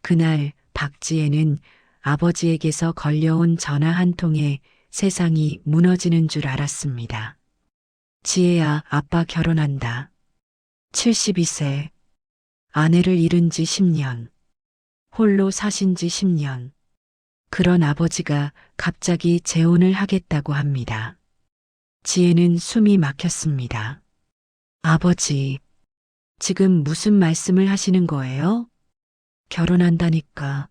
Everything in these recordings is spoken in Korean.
그날 박지혜는 아버지에게서 걸려온 전화 한 통에 세상이 무너지는 줄 알았습니다. 지혜야, 아빠 결혼한다. 72세. 아내를 잃은 지 10년. 홀로 사신 지 10년. 그런 아버지가 갑자기 재혼을 하겠다고 합니다. 지혜는 숨이 막혔습니다. 아버지, 지금 무슨 말씀을 하시는 거예요? 결혼한다니까.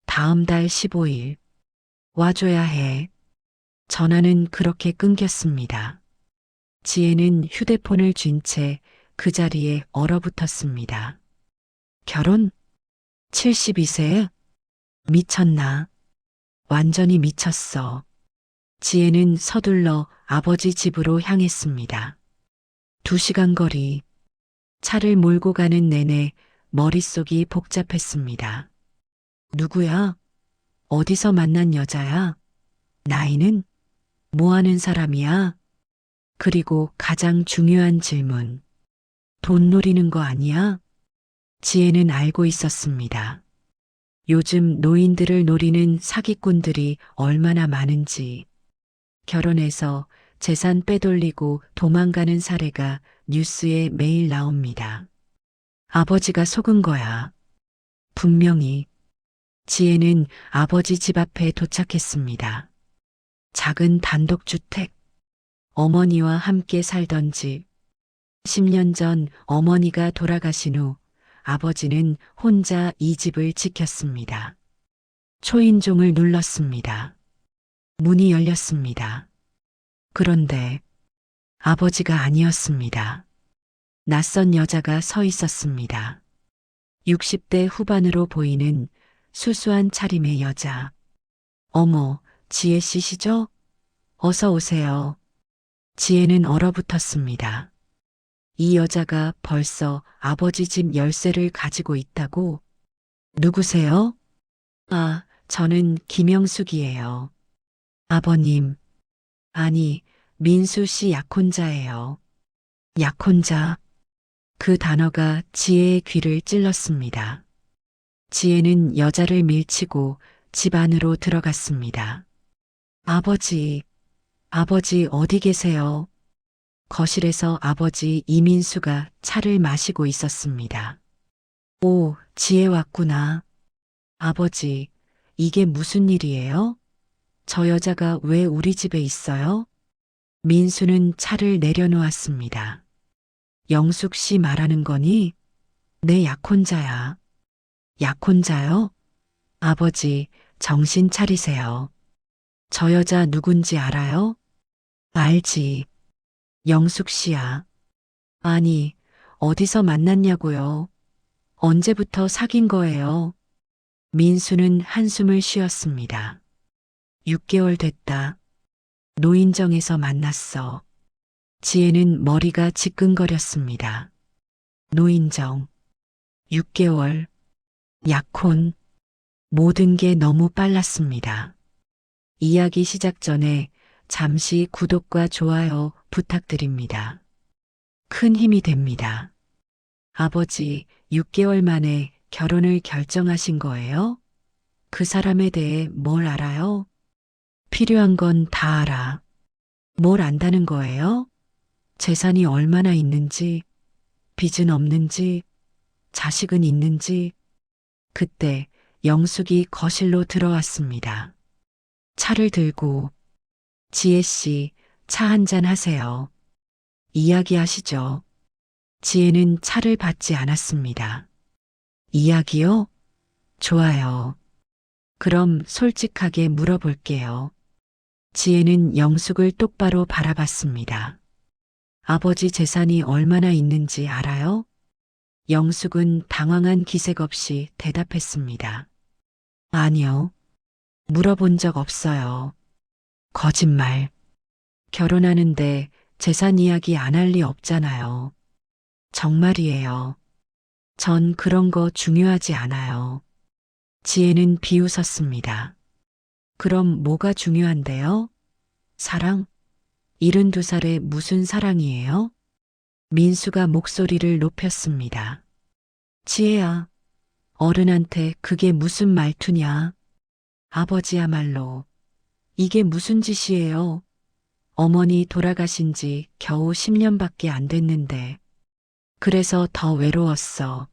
다음 달 15일. 와줘야 해. 전화는 그렇게 끊겼습니다. 지혜는 휴대폰을 쥔 채 그 자리에 얼어붙었습니다. 결혼? 72세에? 미쳤나? 완전히 미쳤어. 지혜는 서둘러 아버지 집으로 향했습니다. 2시간 거리. 차를 몰고 가는 내내 머릿속이 복잡했습니다. 누구야? 어디서 만난 여자야? 나이는? 뭐 하는 사람이야? 그리고 가장 중요한 질문. 돈 노리는 거 아니야? 지혜는 알고 있었습니다. 요즘 노인들을 노리는 사기꾼들이 얼마나 많은지. 결혼해서 재산 빼돌리고 도망가는 사례가 뉴스에 매일 나옵니다. 아버지가 속은 거야. 분명히. 지혜는 아버지 집 앞에 도착했습니다. 작은 단독주택. 어머니와 함께 살던 집. 10년 전 어머니가 돌아가신 후 아버지는 혼자 이 집을 지켰습니다. 초인종을 눌렀습니다. 문이 열렸습니다. 그런데 아버지가 아니었습니다. 낯선 여자가 서 있었습니다. 60대 후반으로 보이는 수수한 차림의 여자. 어머, 지혜 씨시죠? 어서 오세요. 지혜는 얼어붙었습니다. 이 여자가 벌써 아버지 집 열쇠를 가지고 있다고? 누구세요? 아, 저는 김영숙이에요. 아버님. 아니, 민수 씨 약혼자예요. 약혼자. 그 단어가 지혜의 귀를 찔렀습니다. 지혜는 여자를 밀치고 집 안으로 들어갔습니다. 아버지, 아버지 어디 계세요? 거실에서 아버지 이민수가 차를 마시고 있었습니다. 오, 지혜 왔구나. 아버지, 이게 무슨 일이에요? 저 여자가 왜 우리 집에 있어요? 민수는 차를 내려놓았습니다. 영숙 씨 말하는 거니? 내 약혼자야. 약혼자요? 아버지, 정신 차리세요. 저 여자 누군지 알아요? 알지. 영숙 씨야. 아니, 어디서 만났냐고요? 언제부터 사귄 거예요? 민수는 한숨을 쉬었습니다. 6개월 됐다. 노인정에서 만났어. 지혜는 머리가 지끈거렸습니다. 노인정. 6개월. 약혼. 모든 게 너무 빨랐습니다. 이야기 시작 전에 잠시 구독과 좋아요 부탁드립니다. 큰 힘이 됩니다. 아버지, 6개월 만에 결혼을 결정하신 거예요? 그 사람에 대해 뭘 알아요? 필요한 건 다 알아. 뭘 안다는 거예요? 재산이 얼마나 있는지, 빚은 없는지, 자식은 있는지. 그때 영숙이 거실로 들어왔습니다. 차를 들고, 지혜 씨, 차 한잔 하세요. 이야기하시죠. 지혜는 차를 받지 않았습니다. 이야기요? 좋아요. 그럼 솔직하게 물어볼게요. 지혜는 영숙을 똑바로 바라봤습니다. 아버지 재산이 얼마나 있는지 알아요? 영숙은 당황한 기색 없이 대답했습니다. 아니요. 물어본 적 없어요. 거짓말. 결혼하는데 재산 이야기 안 할 리 없잖아요. 정말이에요. 전 그런 거 중요하지 않아요. 지혜는 비웃었습니다. 그럼 뭐가 중요한데요? 사랑? 72살에 무슨 사랑이에요? 민수가 목소리를 높였습니다. 지혜야, 어른한테 그게 무슨 말투냐? 아버지야말로 이게 무슨 짓이에요? 어머니 돌아가신 지 겨우 10년밖에 안 됐는데 그래서 더 외로웠어.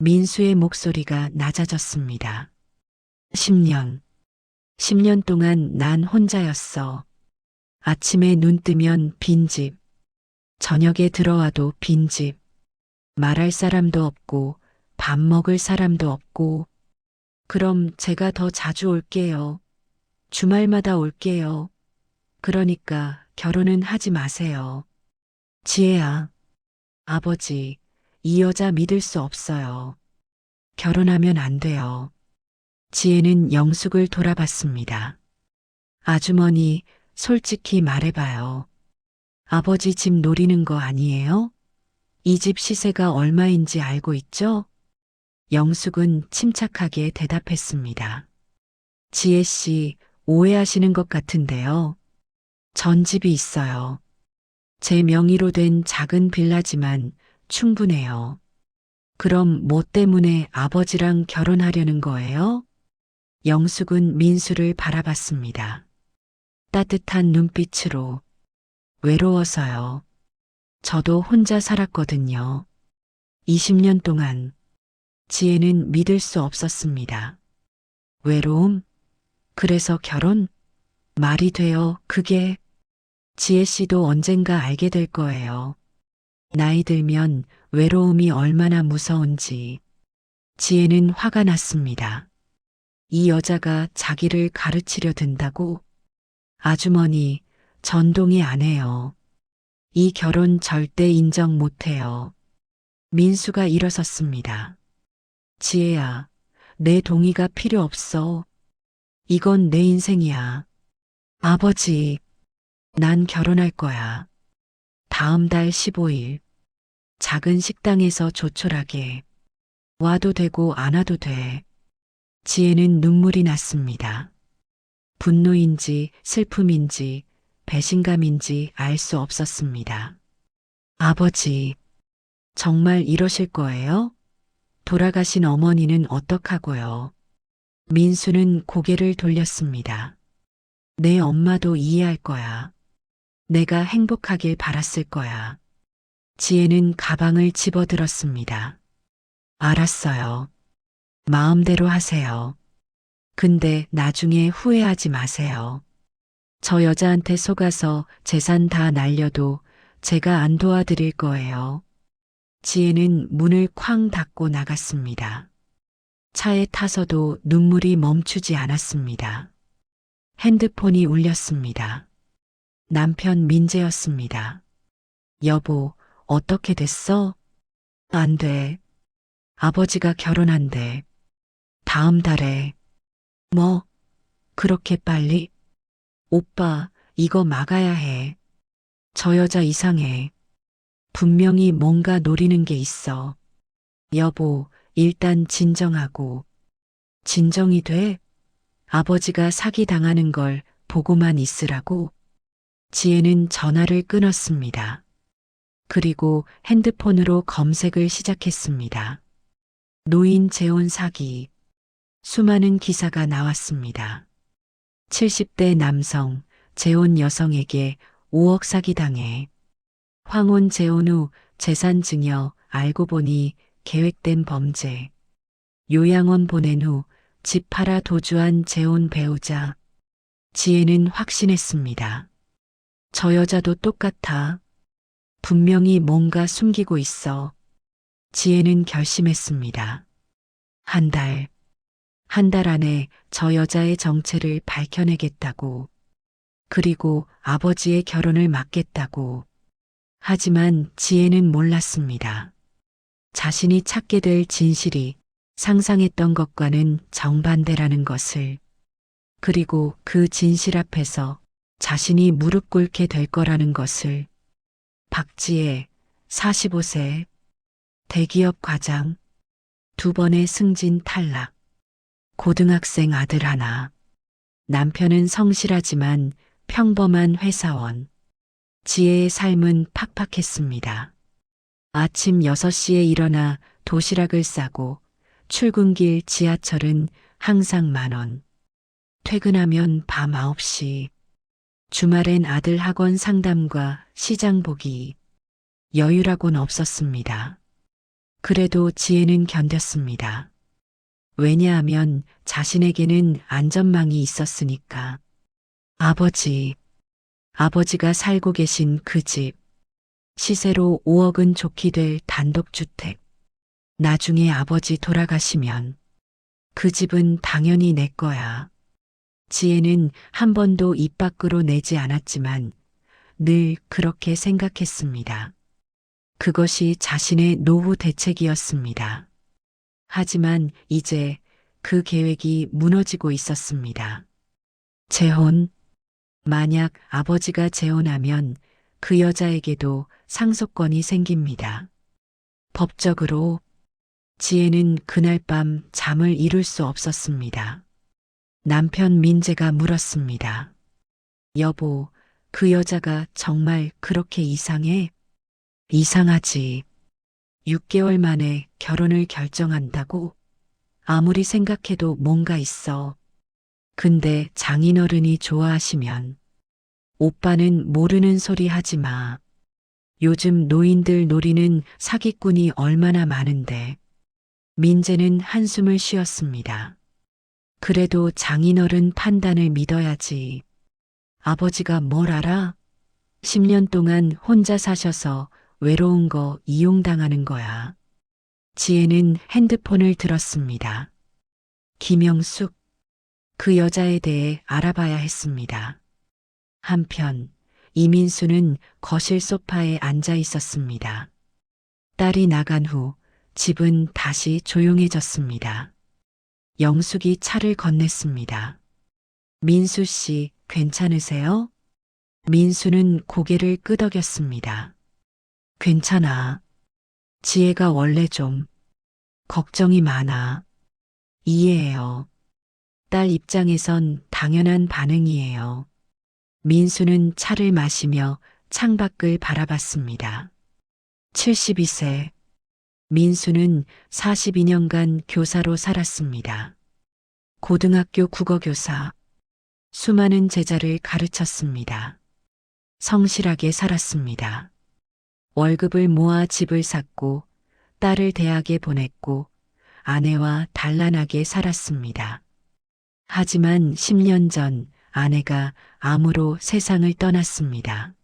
민수의 목소리가 낮아졌습니다. 10년. 10년 동안 난 혼자였어. 아침에 눈 뜨면 빈집. 저녁에 들어와도 빈집. 말할 사람도 없고 밥 먹을 사람도 없고. 그럼 제가 더 자주 올게요. 주말마다 올게요. 그러니까 결혼은 하지 마세요. 지혜야, 아버지, 이 여자 믿을 수 없어요. 결혼하면 안 돼요. 지혜는 영숙을 돌아봤습니다. 아주머니, 솔직히 말해봐요. 아버지 집 노리는 거 아니에요? 이 집 시세가 얼마인지 알고 있죠? 영숙은 침착하게 대답했습니다. 지혜 씨, 오해하시는 것 같은데요. 전 집이 있어요. 제 명의로 된 작은 빌라지만 충분해요. 그럼 뭐 때문에 아버지랑 결혼하려는 거예요? 영숙은 민수를 바라봤습니다. 따뜻한 눈빛으로. 외로워서요. 저도 혼자 살았거든요. 20년 동안. 지혜는 믿을 수 없었습니다. 외로움? 그래서 결혼? 말이 돼요, 그게. 지혜 씨도 언젠가 알게 될 거예요. 나이 들면 외로움이 얼마나 무서운지. 지혜는 화가 났습니다. 이 여자가 자기를 가르치려 든다고? 아주머니, 전동이 안 해요. 이 결혼 절대 인정 못 해요. 민수가 일어섰습니다. 지혜야, 내 동의가 필요 없어. 이건 내 인생이야. 아버지, 난 결혼할 거야. 다음 달 15일. 작은 식당에서 조촐하게. 와도 되고 안 와도 돼. 지혜는 눈물이 났습니다. 분노인지 슬픔인지 배신감인지 알 수 없었습니다. 아버지, 정말 이러실 거예요? 돌아가신 어머니는 어떡하고요? 민수는 고개를 돌렸습니다. 내 엄마도 이해할 거야. 내가 행복하길 바랐을 거야. 지혜는 가방을 집어들었습니다. 알았어요. 마음대로 하세요. 근데 나중에 후회하지 마세요. 저 여자한테 속아서 재산 다 날려도 제가 안 도와드릴 거예요. 지혜는 문을 쾅 닫고 나갔습니다. 차에 타서도 눈물이 멈추지 않았습니다. 핸드폰이 울렸습니다. 남편 민재였습니다. 여보, 어떻게 됐어? 안 돼. 아버지가 결혼한대. 다음 달에. 뭐? 그렇게 빨리? 오빠, 이거 막아야 해. 저 여자 이상해. 분명히 뭔가 노리는 게 있어. 여보, 일단 진정하고. 진정이 돼? 아버지가 사기당하는 걸 보고만 있으라고? 지혜는 전화를 끊었습니다. 그리고 핸드폰으로 검색을 시작했습니다. 노인 재혼 사기. 수많은 기사가 나왔습니다. 70대 남성, 재혼 여성에게 5억 사기당해. 황혼 재혼 후 재산 증여 알고 보니 계획된 범죄. 요양원 보낸 후 집 팔아 도주한 재혼 배우자. 지혜는 확신했습니다. 저 여자도 똑같아. 분명히 뭔가 숨기고 있어. 지혜는 결심했습니다. 한 달 안에 저 여자의 정체를 밝혀내겠다고. 그리고 아버지의 결혼을 막겠다고. 하지만 지혜는 몰랐습니다. 자신이 찾게 될 진실이 상상했던 것과는 정반대라는 것을. 그리고 그 진실 앞에서 자신이 무릎 꿇게 될 거라는 것을. 박지혜, 45세, 대기업 과장, 2번의 승진 탈락, 고등학생 아들 하나, 남편은 성실하지만 평범한 회사원. 지혜의 삶은 팍팍했습니다. 아침 6시에 일어나 도시락을 싸고 출근길 지하철은 항상 10,000원. 퇴근하면 밤 9시. 주말엔 아들 학원 상담과 시장 보기. 여유라곤 없었습니다. 그래도 지혜는 견뎠습니다. 왜냐하면 자신에게는 안전망이 있었으니까. 아버지가 살고 계신 그 집. 시세로 5억은 좋게 될 단독주택. 나중에 아버지 돌아가시면 그 집은 당연히 내 거야. 지혜는 한 번도 입 밖으로 내지 않았지만 늘 그렇게 생각했습니다. 그것이 자신의 노후 대책이었습니다. 하지만 이제 그 계획이 무너지고 있었습니다. 재혼. 만약 아버지가 재혼하면 그 여자에게도 상속권이 생깁니다. 법적으로 지혜는 그날 밤 잠을 이룰 수 없었습니다. 남편 민재가 물었습니다. 여보, 그 여자가 정말 그렇게 이상해? 이상하지. 6개월 만에 결혼을 결정한다고? 아무리 생각해도 뭔가 있어. 근데 장인어른이 좋아하시면. 오빠는 모르는 소리 하지 마. 요즘 노인들 노리는 사기꾼이 얼마나 많은데. 민재는 한숨을 쉬었습니다. 그래도 장인어른 판단을 믿어야지. 아버지가 뭘 알아? 10년 동안 혼자 사셔서 외로운 거 이용당하는 거야. 지혜는 핸드폰을 들었습니다. 김영숙. 그 여자에 대해 알아봐야 했습니다. 한편 이민수는 거실 소파에 앉아 있었습니다. 딸이 나간 후 집은 다시 조용해졌습니다. 영숙이 차를 건넸습니다. 민수 씨, 괜찮으세요? 민수는 고개를 끄덕였습니다. 괜찮아. 지혜가 원래 좀 걱정이 많아. 이해해요. 딸 입장에선 당연한 반응이에요. 민수는 차를 마시며 창밖을 바라봤습니다. 72세. 민수는 42년간 교사로 살았습니다. 고등학교 국어교사. 수많은 제자를 가르쳤습니다. 성실하게 살았습니다. 월급을 모아 집을 샀고 딸을 대학에 보냈고 아내와 단란하게 살았습니다. 하지만 10년 전 아내가 암으로 세상을 떠났습니다.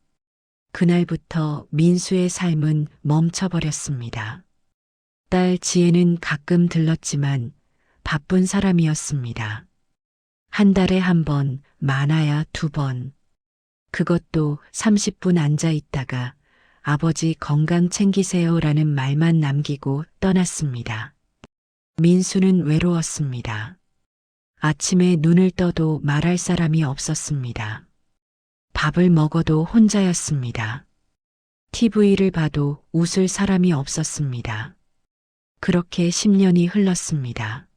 그날부터 민수의 삶은 멈춰버렸습니다. 딸 지혜는 가끔 들렀지만 바쁜 사람이었습니다. 한 달에 한 번, 많아야 2번. 그것도 30분 앉아 있다가 아버지 건강 챙기세요라는 말만 남기고 떠났습니다. 민수는 외로웠습니다. 아침에 눈을 떠도 말할 사람이 없었습니다. 밥을 먹어도 혼자였습니다. TV를 봐도 웃을 사람이 없었습니다. 그렇게 10년이 흘렀습니다.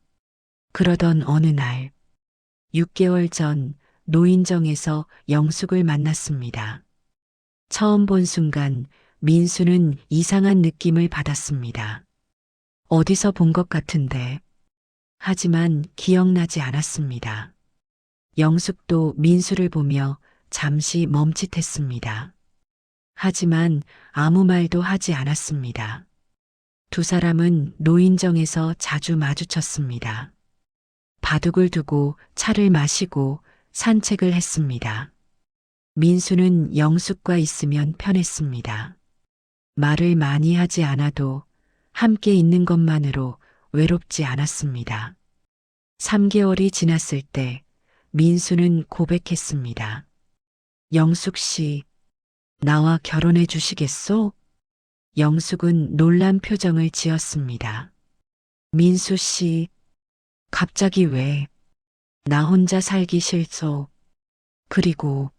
그러던 어느 날, 6개월 전 노인정에서 영숙을 만났습니다. 처음 본 순간 민수는 이상한 느낌을 받았습니다. 어디서 본 것 같은데. 하지만 기억나지 않았습니다. 영숙도 민수를 보며 잠시 멈칫했습니다. 하지만 아무 말도 하지 않았습니다. 두 사람은 노인정에서 자주 마주쳤습니다. 바둑을 두고 차를 마시고 산책을 했습니다. 민수는 영숙과 있으면 편했습니다. 말을 많이 하지 않아도 함께 있는 것만으로 외롭지 않았습니다. 3개월이 지났을 때 민수는 고백했습니다. 영숙 씨, 나와 결혼해 주시겠소? 영숙은 놀란 표정을 지었습니다. 민수 씨, 갑자기 왜? 나 혼자 살기 싫소. 그리고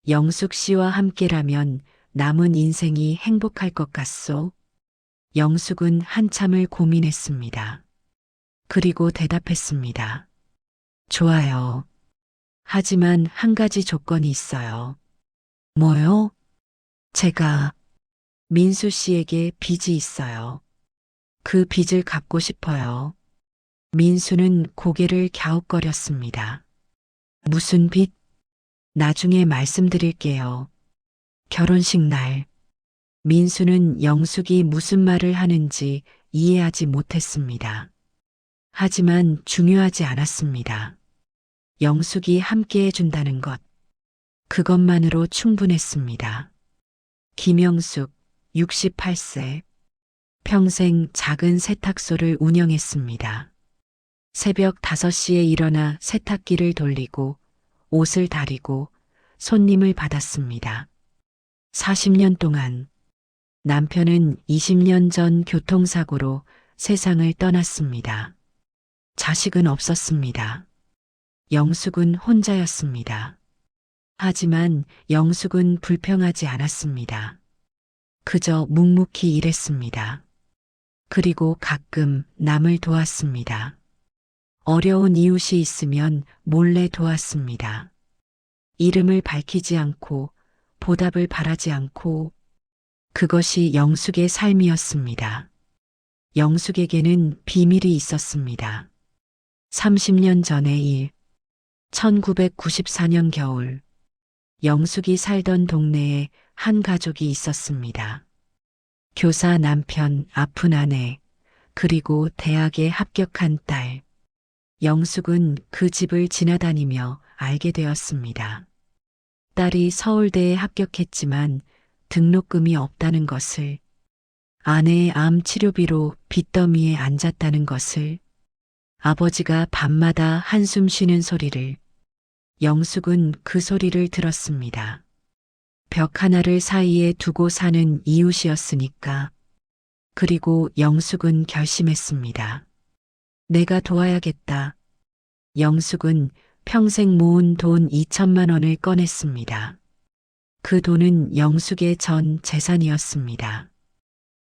영숙 씨와 함께라면 남은 인생이 행복할 것 같소? 영숙은 한참을 고민했습니다. 그리고 대답했습니다. 좋아요. 하지만 한 가지 조건이 있어요. 뭐요? 제가 민수 씨에게 빚이 있어요. 그 빚을 갚고 싶어요. 민수는 고개를 갸웃거렸습니다. 무슨 빚? 나중에 말씀드릴게요. 결혼식 날, 민수는 영숙이 무슨 말을 하는지 이해하지 못했습니다. 하지만 중요하지 않았습니다. 영숙이 함께 해준다는 것, 그것만으로 충분했습니다. 김영숙, 68세. 평생 작은 세탁소를 운영했습니다. 새벽 5시에 일어나 세탁기를 돌리고 옷을 다리고 손님을 받았습니다. 40년 동안 남편은 20년 전 교통사고로 세상을 떠났습니다. 자식은 없었습니다. 영숙은 혼자였습니다. 하지만 영숙은 불평하지 않았습니다. 그저 묵묵히 일했습니다. 그리고 가끔 남을 도왔습니다. 어려운 이웃이 있으면 몰래 도왔습니다. 이름을 밝히지 않고 보답을 바라지 않고 그것이 영숙의 삶이었습니다. 영숙에게는 비밀이 있었습니다. 30년 전의 일, 1994년 겨울, 영숙이 살던 동네에 한 가족이 있었습니다. 교사 남편, 아픈 아내, 그리고 대학에 합격한 딸. 영숙은 그 집을 지나다니며 알게 되었습니다. 딸이 서울대에 합격했지만 등록금이 없다는 것을, 아내의 암 치료비로 빚더미에 앉았다는 것을, 아버지가 밤마다 한숨 쉬는 소리를, 영숙은 그 소리를 들었습니다. 벽 하나를 사이에 두고 사는 이웃이었으니까. 그리고 영숙은 결심했습니다. 내가 도와야겠다. 영숙은 평생 모은 돈 2천만 원을 꺼냈습니다. 그 돈은 영숙의 전 재산이었습니다.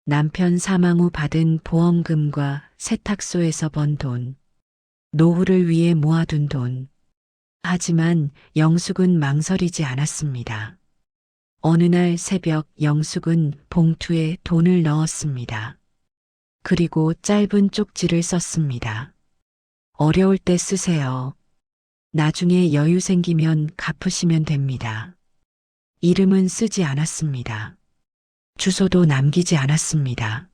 남편 사망 후 받은 보험금과 세탁소에서 번 돈, 노후를 위해 모아둔 돈. 하지만 영숙은 망설이지 않았습니다. 어느 날 새벽 영숙은 봉투에 돈을 넣었습니다. 그리고 짧은 쪽지를 썼습니다. 어려울 때 쓰세요. 나중에 여유 생기면 갚으시면 됩니다. 이름은 쓰지 않았습니다. 주소도 남기지 않았습니다.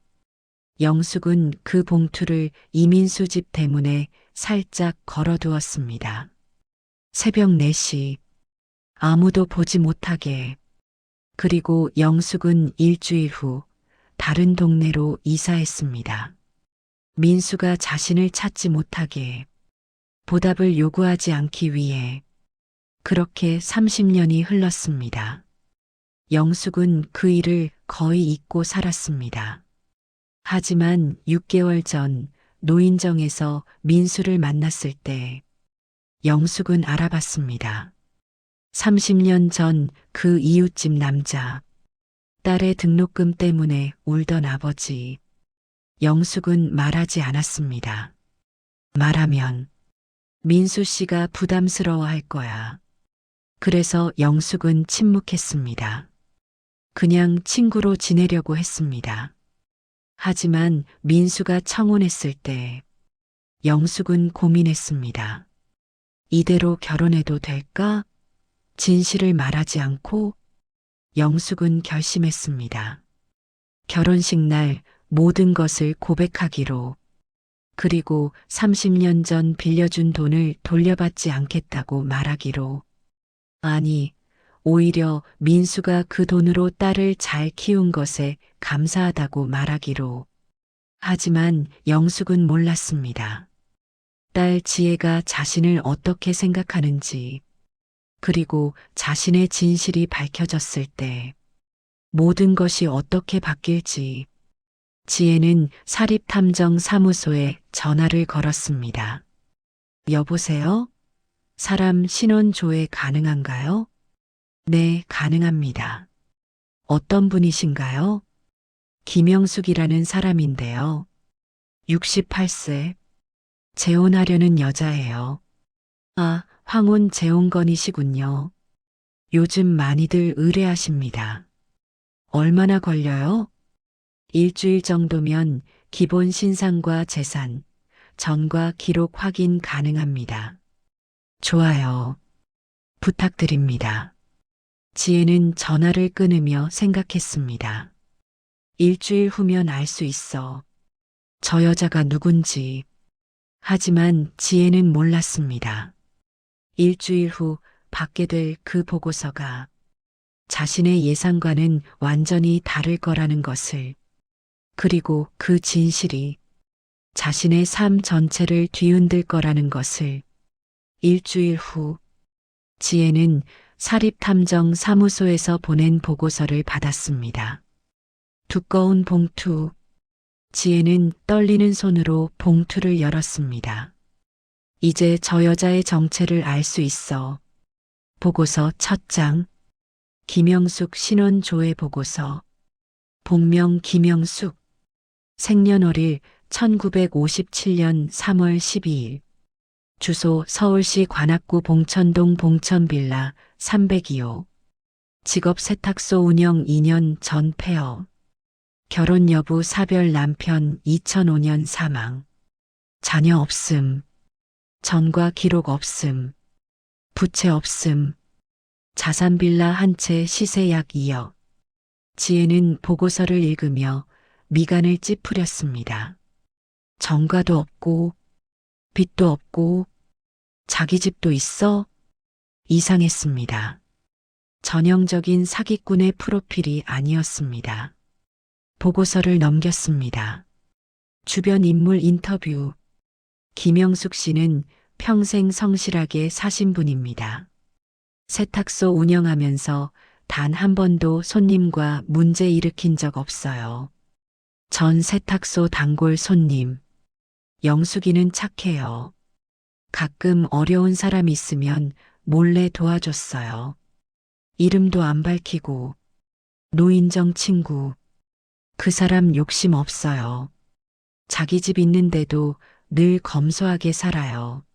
영숙은 그 봉투를 이민수 집 대문에 살짝 걸어두었습니다. 새벽 4시, 아무도 보지 못하게. 그리고 영숙은 일주일 후 다른 동네로 이사했습니다. 민수가 자신을 찾지 못하게, 보답을 요구하지 않기 위해. 그렇게 30년이 흘렀습니다. 영숙은 그 일을 거의 잊고 살았습니다. 하지만 6개월 전 노인정에서 민수를 만났을 때 영숙은 알아봤습니다. 30년 전 그 이웃집 남자, 딸의 등록금 때문에 울던 아버지. 영숙은 말하지 않았습니다. 말하면 민수 씨가 부담스러워할 거야. 그래서 영숙은 침묵했습니다. 그냥 친구로 지내려고 했습니다. 하지만 민수가 청혼했을 때 영숙은 고민했습니다. 이대로 결혼해도 될까? 진실을 말하지 않고. 영숙은 결심했습니다. 결혼식 날 모든 것을 고백하기로. 그리고 30년 전 빌려준 돈을 돌려받지 않겠다고 말하기로. 아니, 오히려 민수가 그 돈으로 딸을 잘 키운 것에 감사하다고 말하기로. 하지만 영숙은 몰랐습니다. 딸 지혜가 자신을 어떻게 생각하는지, 그리고 자신의 진실이 밝혀졌을 때 모든 것이 어떻게 바뀔지. 지혜는 사립탐정사무소에 전화를 걸었습니다. 여보세요? 사람 신원 조회 가능한가요? 네, 가능합니다. 어떤 분이신가요? 김영숙이라는 사람인데요. 68세. 재혼하려는 여자예요. 아, 황혼 재혼건이시군요. 요즘 많이들 의뢰하십니다. 얼마나 걸려요? 일주일 정도면 기본 신상과 재산, 전과 기록 확인 가능합니다. 좋아요. 부탁드립니다. 지혜는 전화를 끊으며 생각했습니다. 일주일 후면 알 수 있어. 저 여자가 누군지. 하지만 지혜는 몰랐습니다. 일주일 후 받게 될 그 보고서가 자신의 예상과는 완전히 다를 거라는 것을, 그리고 그 진실이 자신의 삶 전체를 뒤흔들 거라는 것을. 일주일 후 지혜는 사립탐정사무소에서 보낸 보고서를 받았습니다. 두꺼운 봉투. 지혜는 떨리는 손으로 봉투를 열었습니다. 이제 저 여자의 정체를 알 수 있어. 보고서 첫 장. 김영숙 신원 조회 보고서. 본명 김영숙. 생년월일 1957년 3월 12일. 주소 서울시 관악구 봉천동 봉천빌라 302호. 직업 세탁소 운영 2년 전 폐업. 결혼 여부 사별 남편 2005년 사망. 자녀 없음. 전과 기록 없음. 부채 없음. 자산 빌라 한 채 시세 약 2억. 지혜는 보고서를 읽으며 미간을 찌푸렸습니다. 전과도 없고 빚도 없고 자기 집도 있어? 이상했습니다. 전형적인 사기꾼의 프로필이 아니었습니다. 보고서를 넘겼습니다. 주변 인물 인터뷰. 김영숙 씨는 평생 성실하게 사신 분입니다. 세탁소 운영하면서 단 한 번도 손님과 문제 일으킨 적 없어요. 전 세탁소 단골 손님. 영숙이는 착해요. 가끔 어려운 사람 있으면 몰래 도와줬어요. 이름도 안 밝히고. 노인정 친구. 그 사람 욕심 없어요. 자기 집 있는데도 늘 검소하게 살아요.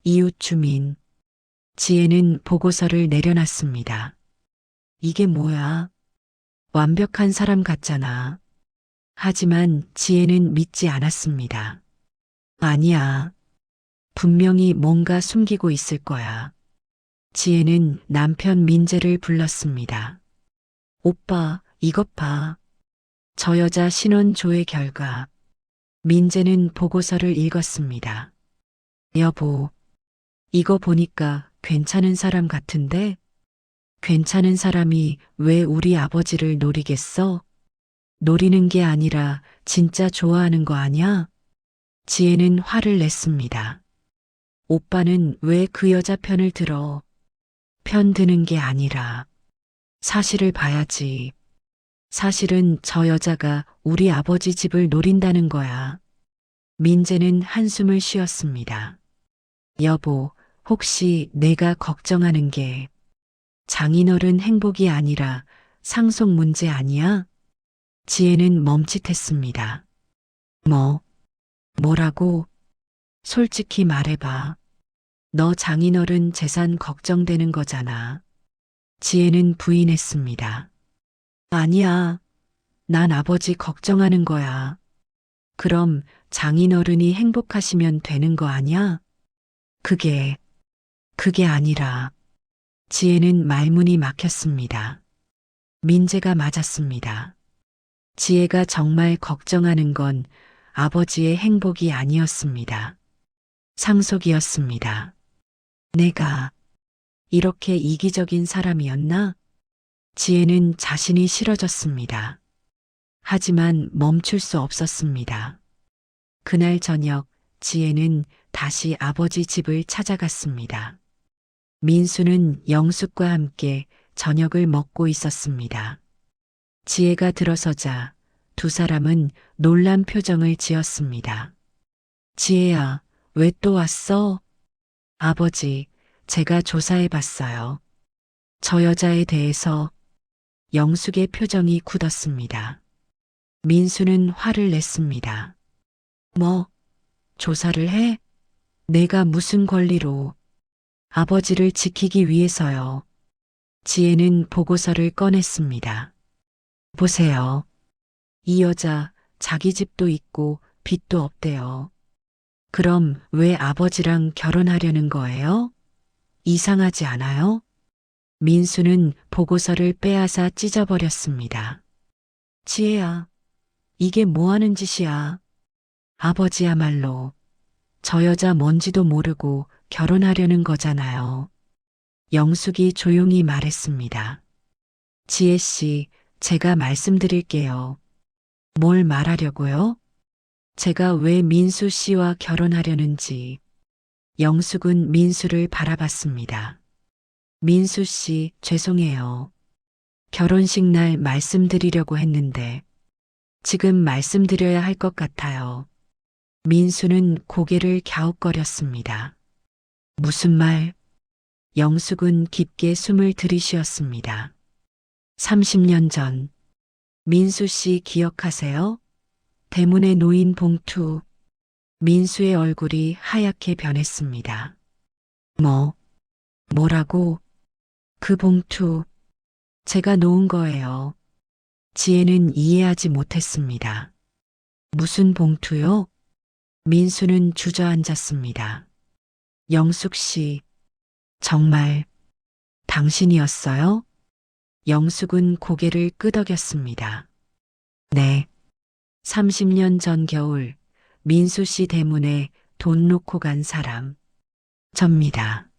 이웃 주민. 지혜는 보고서를 내려놨습니다. 이게 뭐야? 완벽한 사람 같잖아. 하지만 지혜는 믿지 않았습니다. 아니야. 분명히 뭔가 숨기고 있을 거야. 지혜는 남편 민재를 불렀습니다. 오빠, 이것 봐. 저 여자 신원 조회 결과. 민재는 보고서를 읽었습니다. 여보, 이거 보니까 괜찮은 사람 같은데? 괜찮은 사람이 왜 우리 아버지를 노리겠어? 노리는 게 아니라 진짜 좋아하는 거 아냐? 지혜는 화를 냈습니다. 오빠는 왜 그 여자 편을 들어? 편 드는 게 아니라 사실을 봐야지. 사실은 저 여자가 우리 아버지 집을 노린다는 거야. 민재는 한숨을 쉬었습니다. 여보, 혹시 내가 걱정하는 게 장인어른 행복이 아니라 상속 문제 아니야? 지혜는 멈칫했습니다. 뭐라고? 솔직히 말해봐. 너 장인어른 재산 걱정되는 거잖아. 지혜는 부인했습니다. 아니야. 난 아버지 걱정하는 거야. 그럼 장인어른이 행복하시면 되는 거 아니야? 그게 아니라. 지혜는 말문이 막혔습니다. 민재가 맞았습니다. 지혜가 정말 걱정하는 건 아버지의 행복이 아니었습니다. 상속이었습니다. 내가 이렇게 이기적인 사람이었나? 지혜는 자신이 싫어졌습니다. 하지만 멈출 수 없었습니다. 그날 저녁 지혜는 다시 아버지 집을 찾아갔습니다. 민수는 영숙과 함께 저녁을 먹고 있었습니다. 지혜가 들어서자 두 사람은 놀란 표정을 지었습니다. 지혜야, 왜 또 왔어? 아버지, 제가 조사해 봤어요. 저 여자에 대해서. 영숙의 표정이 굳었습니다. 민수는 화를 냈습니다. 뭐, 조사를 해? 내가 무슨 권리로? 아버지를 지키기 위해서요. 지혜는 보고서를 꺼냈습니다. 보세요. 이 여자 자기 집도 있고 빚도 없대요. 그럼 왜 아버지랑 결혼하려는 거예요? 이상하지 않아요? 민수는 보고서를 빼앗아 찢어버렸습니다. 지혜야, 이게 뭐 하는 짓이야? 아버지야말로 저 여자 뭔지도 모르고 결혼하려는 거잖아요. 영숙이 조용히 말했습니다. 지혜 씨, 제가 말씀드릴게요. 뭘 말하려고요? 제가 왜 민수 씨와 결혼하려는지. 영숙은 민수를 바라봤습니다. 민수 씨, 죄송해요. 결혼식 날 말씀드리려고 했는데 지금 말씀드려야 할 것 같아요. 민수는 고개를 갸웃거렸습니다. 무슨 말? 영숙은 깊게 숨을 들이쉬었습니다. 30년 전, 민수 씨 기억하세요? 대문에 놓인 봉투. 민수의 얼굴이 하얗게 변했습니다. 뭐라고? 그 봉투, 제가 놓은 거예요. 지혜는 이해하지 못했습니다. 무슨 봉투요? 민수는 주저앉았습니다. 영숙 씨, 정말 당신이었어요? 영숙은 고개를 끄덕였습니다. 네. 30년 전 겨울, 민수 씨 대문에 돈 놓고 간 사람. 접니다.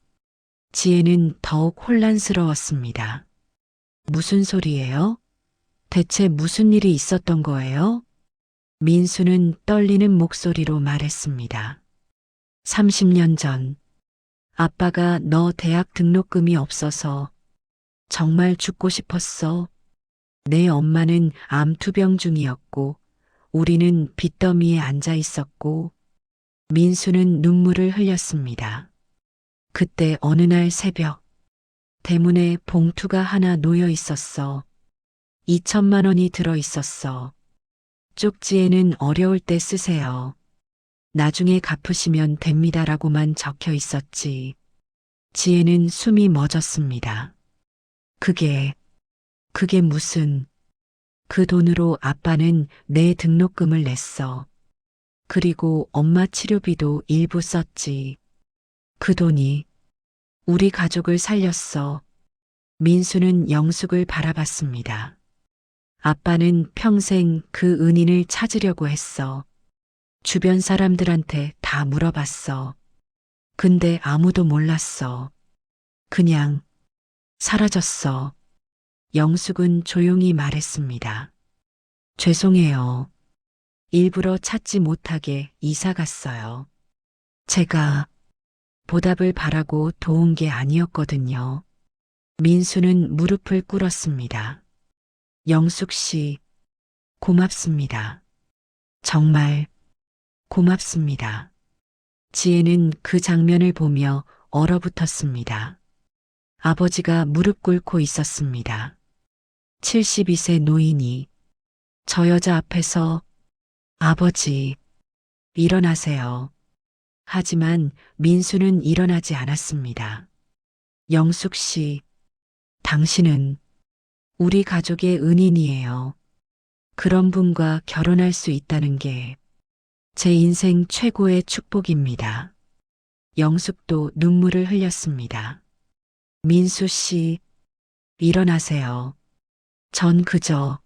지혜는 더욱 혼란스러웠습니다. 무슨 소리예요? 대체 무슨 일이 있었던 거예요? 민수는 떨리는 목소리로 말했습니다. 30년 전, 아빠가 너 대학 등록금이 없어서 정말 죽고 싶었어. 내 엄마는 암투병 중이었고, 우리는 빚더미에 앉아 있었고, 민수는 눈물을 흘렸습니다. 그때 어느 날 새벽, 대문에 봉투가 하나 놓여 있었어. 2천만 원이 들어 있었어. 쪽지에는 어려울 때 쓰세요. 나중에 갚으시면 됩니다라고만 적혀 있었지. 지혜는 숨이 멎었습니다. 그게 무슨, 그 돈으로 아빠는 내 등록금을 냈어. 그리고 엄마 치료비도 일부 썼지. 그 돈이 우리 가족을 살렸어. 민수는 영숙을 바라봤습니다. 아빠는 평생 그 은인을 찾으려고 했어. 주변 사람들한테 다 물어봤어. 근데 아무도 몰랐어. 그냥 사라졌어. 영숙은 조용히 말했습니다. 죄송해요. 일부러 찾지 못하게 이사 갔어요. 제가 보답을 바라고 도운 게 아니었거든요. 민수는 무릎을 꿇었습니다. 영숙 씨, 고맙습니다. 정말 고맙습니다. 지혜는 그 장면을 보며 얼어붙었습니다. 아버지가 무릎 꿇고 있었습니다. 72세 노인이 저 여자 앞에서 아버지, 일어나세요. 하지만 민수는 일어나지 않았습니다. 영숙 씨, 당신은 우리 가족의 은인이에요. 그런 분과 결혼할 수 있다는 게 제 인생 최고의 축복입니다. 영숙도 눈물을 흘렸습니다. 민수 씨, 일어나세요. 전 그저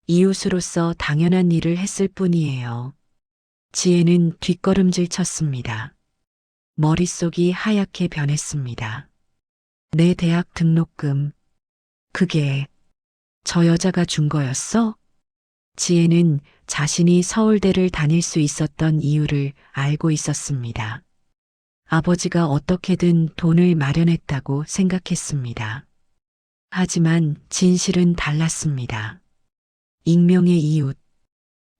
이웃으로서 당연한 일을 했을 뿐이에요. 지혜는 뒷걸음질 쳤습니다. 머릿속이 하얗게 변했습니다. 내 대학 등록금, 그게 저 여자가 준 거였어? 지혜는 자신이 서울대를 다닐 수 있었던 이유를 알고 있었습니다. 아버지가 어떻게든 돈을 마련했다고 생각했습니다. 하지만 진실은 달랐습니다. 익명의 이웃,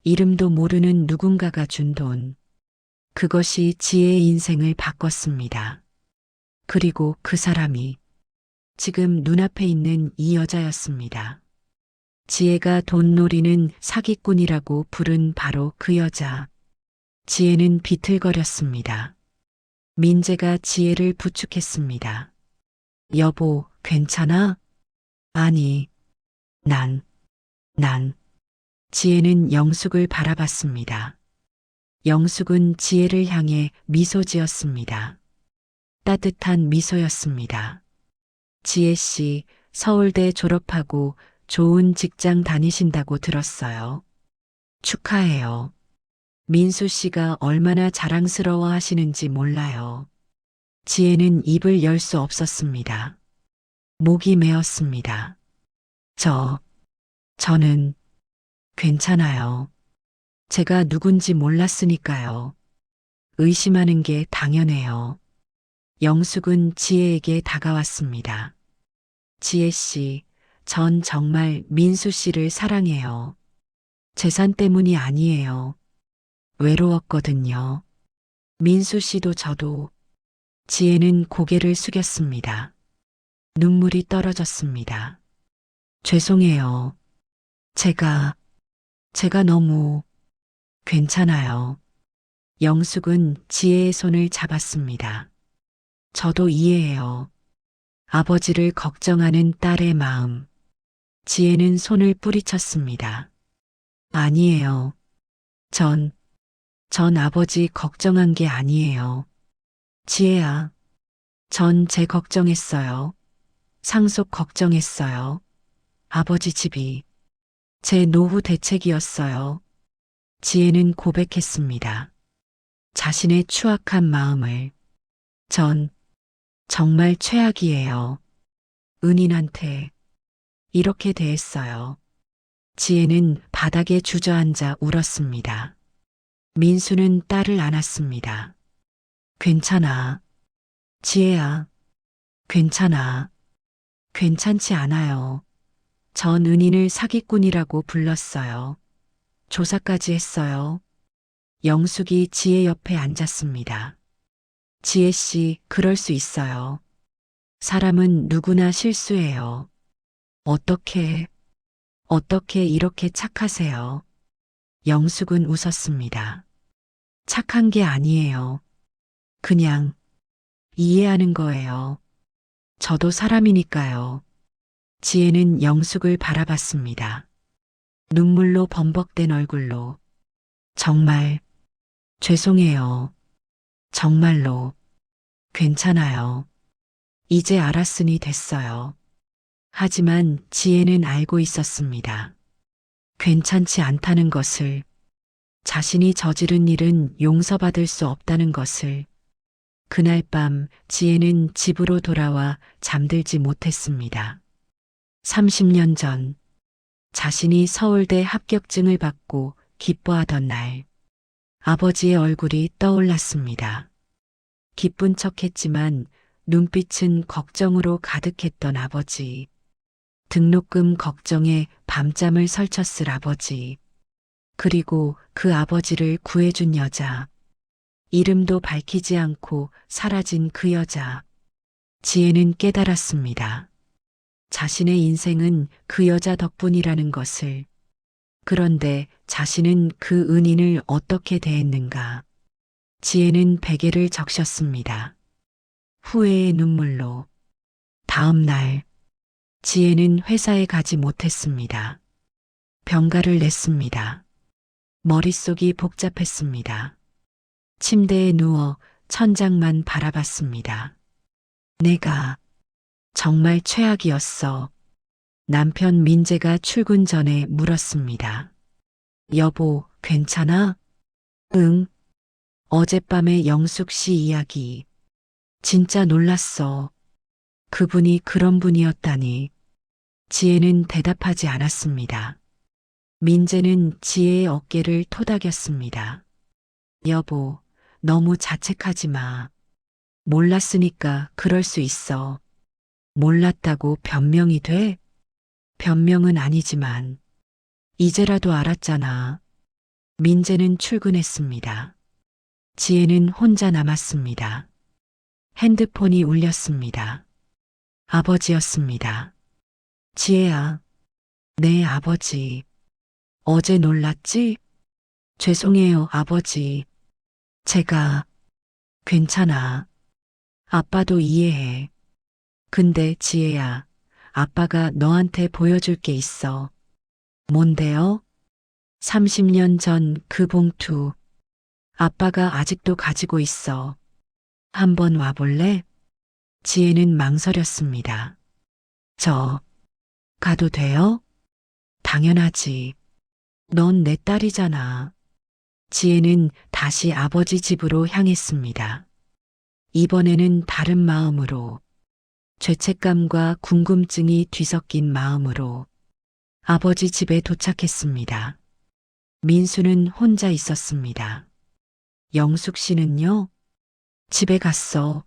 이름도 모르는 누군가가 준 돈. 그것이 지혜의 인생을 바꿨습니다. 그리고 그 사람이 지금 눈앞에 있는 이 여자였습니다. 지혜가 돈 노리는 사기꾼이라고 부른 바로 그 여자. 지혜는 비틀거렸습니다. 민재가 지혜를 부축했습니다. 여보, 괜찮아? 아니, 난. 지혜는 영숙을 바라봤습니다. 영숙은 지혜를 향해 미소 지었습니다. 따뜻한 미소였습니다. 지혜 씨, 서울대 졸업하고 좋은 직장 다니신다고 들었어요. 축하해요. 민수 씨가 얼마나 자랑스러워 하시는지 몰라요. 지혜는 입을 열 수 없었습니다. 목이 메었습니다. 저는 괜찮아요. 제가 누군지 몰랐으니까요. 의심하는 게 당연해요. 영숙은 지혜에게 다가왔습니다. 지혜 씨, 전 정말 민수 씨를 사랑해요. 재산 때문이 아니에요. 외로웠거든요. 민수 씨도 저도. 지혜는 고개를 숙였습니다. 눈물이 떨어졌습니다. 죄송해요. 제가 너무 괜찮아요. 영숙은 지혜의 손을 잡았습니다. 저도 이해해요. 아버지를 걱정하는 딸의 마음. 지혜는 손을 뿌리쳤습니다. 아니에요. 전 아버지 걱정한 게 아니에요. 지혜야, 전 제 걱정했어요. 상속 걱정했어요. 아버지 집이 제 노후 대책이었어요. 지혜는 고백했습니다. 자신의 추악한 마음을. 전 정말 최악이에요. 은인한테 이렇게 대했어요. 지혜는 바닥에 주저앉아 울었습니다. 민수는 딸을 안았습니다. 괜찮아. 지혜야, 괜찮아. 괜찮지 않아요. 전 은인을 사기꾼이라고 불렀어요. 조사까지 했어요. 영숙이 지혜 옆에 앉았습니다. 지혜 씨, 그럴 수 있어요. 사람은 누구나 실수해요. 어떻게 이렇게 착하세요? 영숙은 웃었습니다. 착한 게 아니에요. 그냥 이해하는 거예요. 저도 사람이니까요. 지혜는 영숙을 바라봤습니다. 눈물로 범벅된 얼굴로. 정말 죄송해요. 정말로 괜찮아요. 이제 알았으니 됐어요. 하지만 지혜는 알고 있었습니다. 괜찮지 않다는 것을, 자신이 저지른 일은 용서받을 수 없다는 것을. 그날 밤 지혜는 집으로 돌아와 잠들지 못했습니다. 30년 전 자신이 서울대 합격증을 받고 기뻐하던 날, 아버지의 얼굴이 떠올랐습니다. 기쁜 척했지만 눈빛은 걱정으로 가득했던 아버지. 등록금 걱정에 밤잠을 설쳤을 아버지. 그리고 그 아버지를 구해준 여자. 이름도 밝히지 않고 사라진 그 여자. 지혜는 깨달았습니다. 자신의 인생은 그 여자 덕분이라는 것을. 그런데 자신은 그 은인을 어떻게 대했는가. 지혜는 베개를 적셨습니다. 후회의 눈물로. 다음 날, 지혜는 회사에 가지 못했습니다. 병가를 냈습니다. 머릿속이 복잡했습니다. 침대에 누워 천장만 바라봤습니다. 내가 정말 최악이었어. 남편 민재가 출근 전에 물었습니다. 여보, 괜찮아? 응. 어젯밤에 영숙 씨 이야기. 진짜 놀랐어. 그분이 그런 분이었다니. 지혜는 대답하지 않았습니다. 민재는 지혜의 어깨를 토닥였습니다. 여보, 너무 자책하지 마. 몰랐으니까 그럴 수 있어. 몰랐다고 변명이 돼? 변명은 아니지만, 이제라도 알았잖아. 민재는 출근했습니다. 지혜는 혼자 남았습니다. 핸드폰이 울렸습니다. 아버지였습니다. 지혜야, 네 아버지. 어제 놀랐지? 죄송해요 아버지. 제가 괜찮아. 아빠도 이해해. 근데 지혜야, 아빠가 너한테 보여줄 게 있어. 뭔데요? 30년 전 그 봉투. 아빠가 아직도 가지고 있어. 한번 와볼래? 지혜는 망설였습니다. 저, 가도 돼요? 당연하지. 넌 내 딸이잖아. 지혜는 다시 아버지 집으로 향했습니다. 이번에는 다른 마음으로, 죄책감과 궁금증이 뒤섞인 마음으로 아버지 집에 도착했습니다. 민수는 혼자 있었습니다. 영숙 씨는요? 집에 갔어.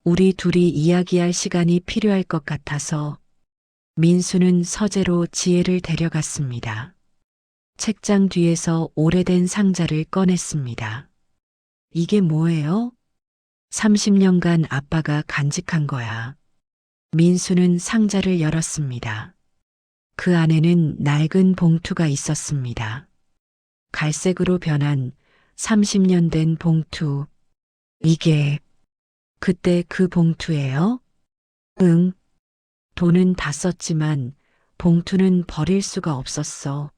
우리 둘이 이야기할 시간이 필요할 것 같아서 민수는 서재로 지혜를 데려갔습니다. 책장 뒤에서 오래된 상자를 꺼냈습니다. 이게 뭐예요? 30년간 아빠가 간직한 거야. 민수는 상자를 열었습니다. 그 안에는 낡은 봉투가 있었습니다. 갈색으로 변한 30년 된 봉투. 이게 그때 그 봉투예요? 응. 돈은 다 썼지만 봉투는 버릴 수가 없었어.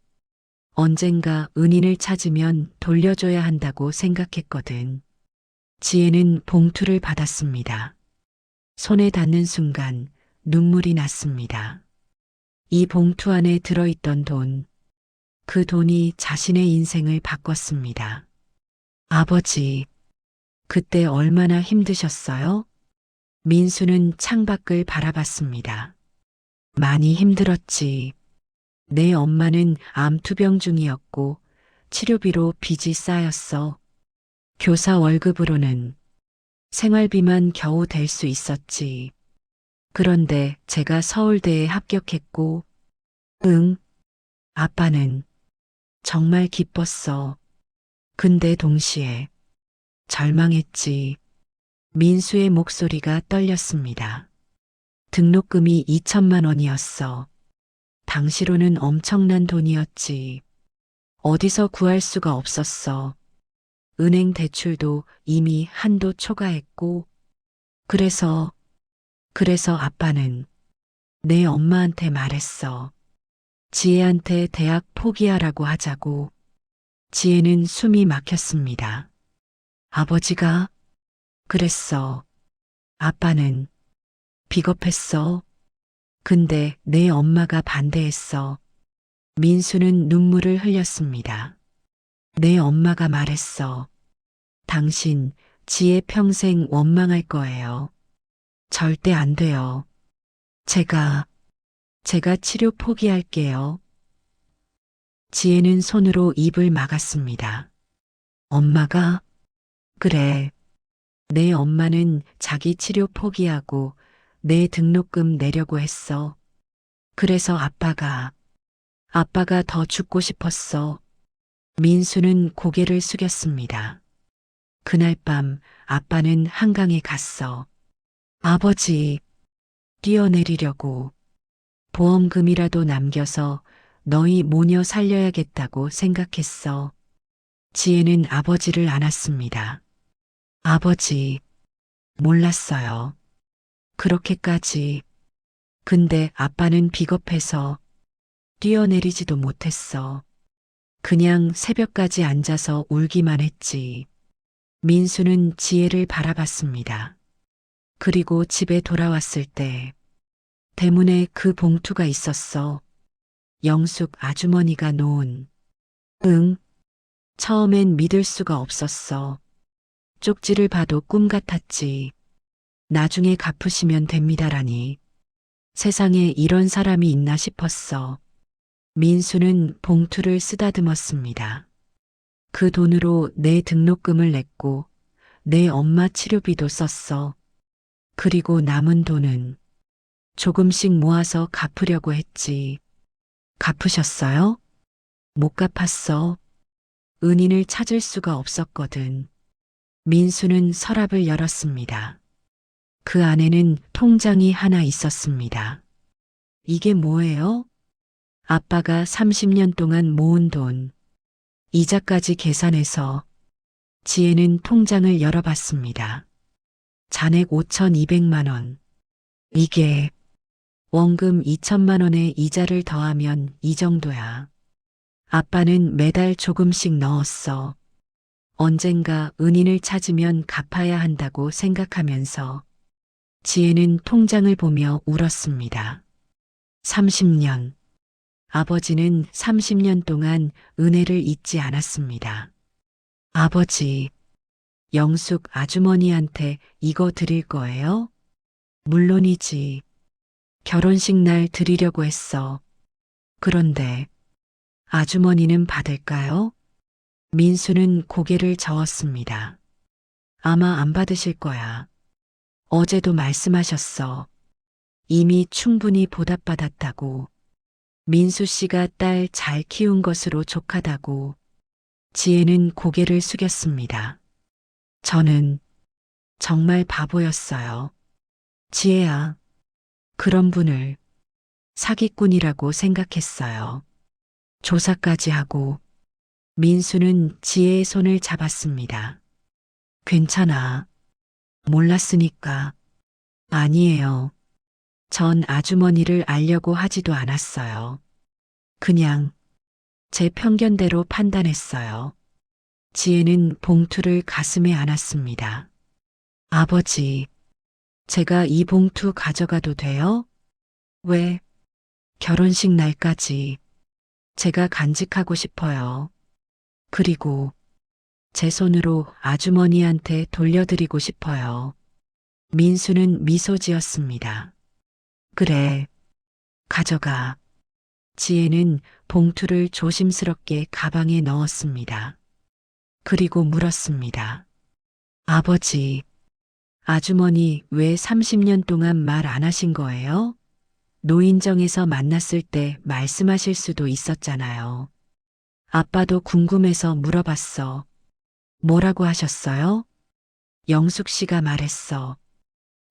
언젠가 은인을 찾으면 돌려줘야 한다고 생각했거든. 지혜는 봉투를 받았습니다. 손에 닿는 순간 눈물이 났습니다. 이 봉투 안에 들어있던 돈, 그 돈이 자신의 인생을 바꿨습니다. 아버지, 그때 얼마나 힘드셨어요? 민수는 창밖을 바라봤습니다. 많이 힘들었지. 내 엄마는 암투병 중이었고 치료비로 빚이 쌓였어. 교사 월급으로는 생활비만 겨우 댈 수 있었지. 그런데 제가 서울대에 합격했고, 응, 아빠는 정말 기뻤어. 근데 동시에 절망했지. 민수의 목소리가 떨렸습니다. 등록금이 2천만 원이었어. 당시로는 엄청난 돈이었지. 어디서 구할 수가 없었어. 은행 대출도 이미 한도 초과했고, 그래서 아빠는 내 엄마한테 말했어. 지혜한테 대학 포기하라고 하자고. 지혜는 숨이 막혔습니다. 아버지가 그랬어. 아빠는 비겁했어. 근데 내 엄마가 반대했어. 민수는 눈물을 흘렸습니다. 내 엄마가 말했어. 당신 지혜 평생 원망할 거예요. 절대 안 돼요. 제가 치료 포기할게요. 지혜는 손으로 입을 막았습니다. 엄마가? 그래. 내 엄마는 자기 치료 포기하고 내 등록금 내려고 했어. 그래서 아빠가 더 죽고 싶었어. 민수는 고개를 숙였습니다. 그날 밤 아빠는 한강에 갔어. 아버지, 뛰어내리려고. 보험금이라도 남겨서 너희 모녀 살려야겠다고 생각했어. 지혜는 아버지를 안았습니다. 아버지, 몰랐어요. 그렇게까지. 근데 아빠는 비겁해서 뛰어내리지도 못했어. 그냥 새벽까지 앉아서 울기만 했지. 민수는 지혜를 바라봤습니다. 그리고 집에 돌아왔을 때 대문에 그 봉투가 있었어. 영숙 아주머니가 놓은. 응. 처음엔 믿을 수가 없었어. 쪽지를 봐도 꿈 같았지. 나중에 갚으시면 됩니다라니. 세상에 이런 사람이 있나 싶었어. 민수는 봉투를 쓰다듬었습니다. 그 돈으로 내 등록금을 냈고 내 엄마 치료비도 썼어. 그리고 남은 돈은 조금씩 모아서 갚으려고 했지. 갚으셨어요? 못 갚았어. 은인을 찾을 수가 없었거든. 민수는 서랍을 열었습니다. 그 안에는 통장이 하나 있었습니다. 이게 뭐예요? 아빠가 30년 동안 모은 돈, 이자까지 계산해서 지혜는 통장을 열어봤습니다. 잔액 5,200만 원. 이게 원금 2천만 원에 이자를 더하면 이 정도야. 아빠는 매달 조금씩 넣었어. 언젠가 은인을 찾으면 갚아야 한다고 생각하면서 지혜는 통장을 보며 울었습니다. 30년. 아버지는 30년 동안 은혜를 잊지 않았습니다. 아버지, 영숙 아주머니한테 이거 드릴 거예요? 물론이지. 결혼식 날 드리려고 했어. 그런데 아주머니는 받을까요? 민수는 고개를 저었습니다. 아마 안 받으실 거야. 어제도 말씀하셨어. 이미 충분히 보답받았다고. 민수 씨가 딸 잘 키운 것으로 족하다고. 지혜는 고개를 숙였습니다. 저는 정말 바보였어요. 지혜야, 그런 분을 사기꾼이라고 생각했어요. 조사까지 하고. 민수는 지혜의 손을 잡았습니다. 괜찮아. 몰랐으니까. 아니에요. 전 아주머니를 알려고 하지도 않았어요. 그냥 제 편견대로 판단했어요. 지혜는 봉투를 가슴에 안았습니다. 아버지, 제가 이 봉투 가져가도 돼요? 왜? 결혼식 날까지 제가 간직하고 싶어요. 그리고 제 손으로 아주머니한테 돌려드리고 싶어요. 민수는 미소 지었습니다. 그래, 가져가. 지혜는 봉투를 조심스럽게 가방에 넣었습니다. 그리고 물었습니다. 아버지, 아주머니 왜 30년 동안 말 안 하신 거예요? 노인정에서 만났을 때 말씀하실 수도 있었잖아요. 아빠도 궁금해서 물어봤어. 뭐라고 하셨어요? 영숙 씨가 말했어.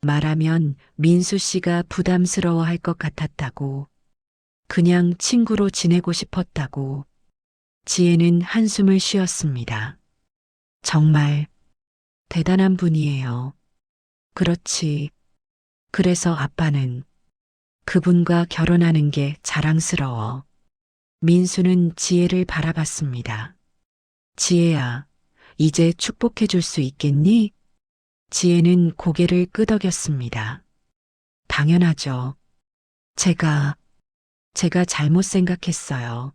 말하면 민수 씨가 부담스러워 할 것 같았다고. 그냥 친구로 지내고 싶었다고. 지혜는 한숨을 쉬었습니다. 정말 대단한 분이에요. 그렇지. 그래서 아빠는 그분과 결혼하는 게 자랑스러워. 민수는 지혜를 바라봤습니다. 지혜야, 이제 축복해 줄 수 있겠니? 지혜는 고개를 끄덕였습니다. 당연하죠. 제가 잘못 생각했어요.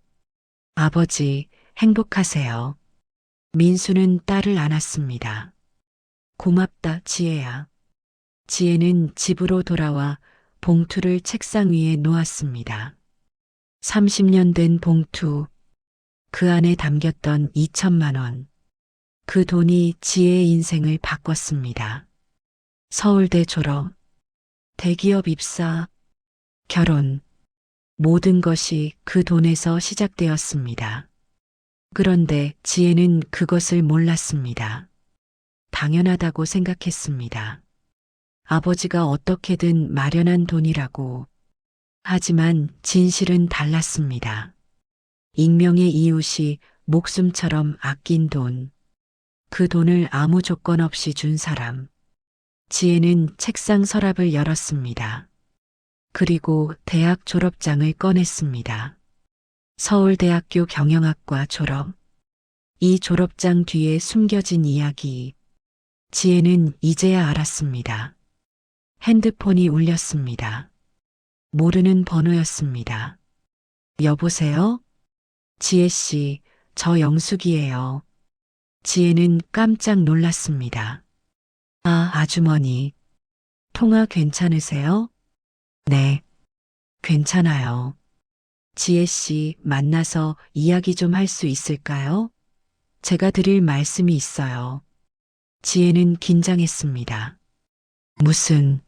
아버지, 행복하세요. 민수는 딸을 안았습니다. 고맙다, 지혜야. 지혜는 집으로 돌아와 봉투를 책상 위에 놓았습니다. 30년 된 봉투. 그 안에 담겼던 2천만 원. 그 돈이 지혜의 인생을 바꿨습니다. 서울대 졸업, 대기업 입사, 결혼. 모든 것이 그 돈에서 시작되었습니다. 그런데 지혜는 그것을 몰랐습니다. 당연하다고 생각했습니다. 아버지가 어떻게든 마련한 돈이라고. 하지만 진실은 달랐습니다. 익명의 이웃이 목숨처럼 아낀 돈. 그 돈을 아무 조건 없이 준 사람. 지혜는 책상 서랍을 열었습니다. 그리고 대학 졸업장을 꺼냈습니다. 서울대학교 경영학과 졸업. 이 졸업장 뒤에 숨겨진 이야기. 지혜는 이제야 알았습니다. 핸드폰이 울렸습니다. 모르는 번호였습니다. 여보세요? 지혜 씨, 저 영숙이에요. 지혜는 깜짝 놀랐습니다. 아, 아주머니. 통화 괜찮으세요? 네, 괜찮아요. 지혜 씨 만나서 이야기 좀 할 수 있을까요? 제가 드릴 말씀이 있어요. 지혜는 긴장했습니다. 무슨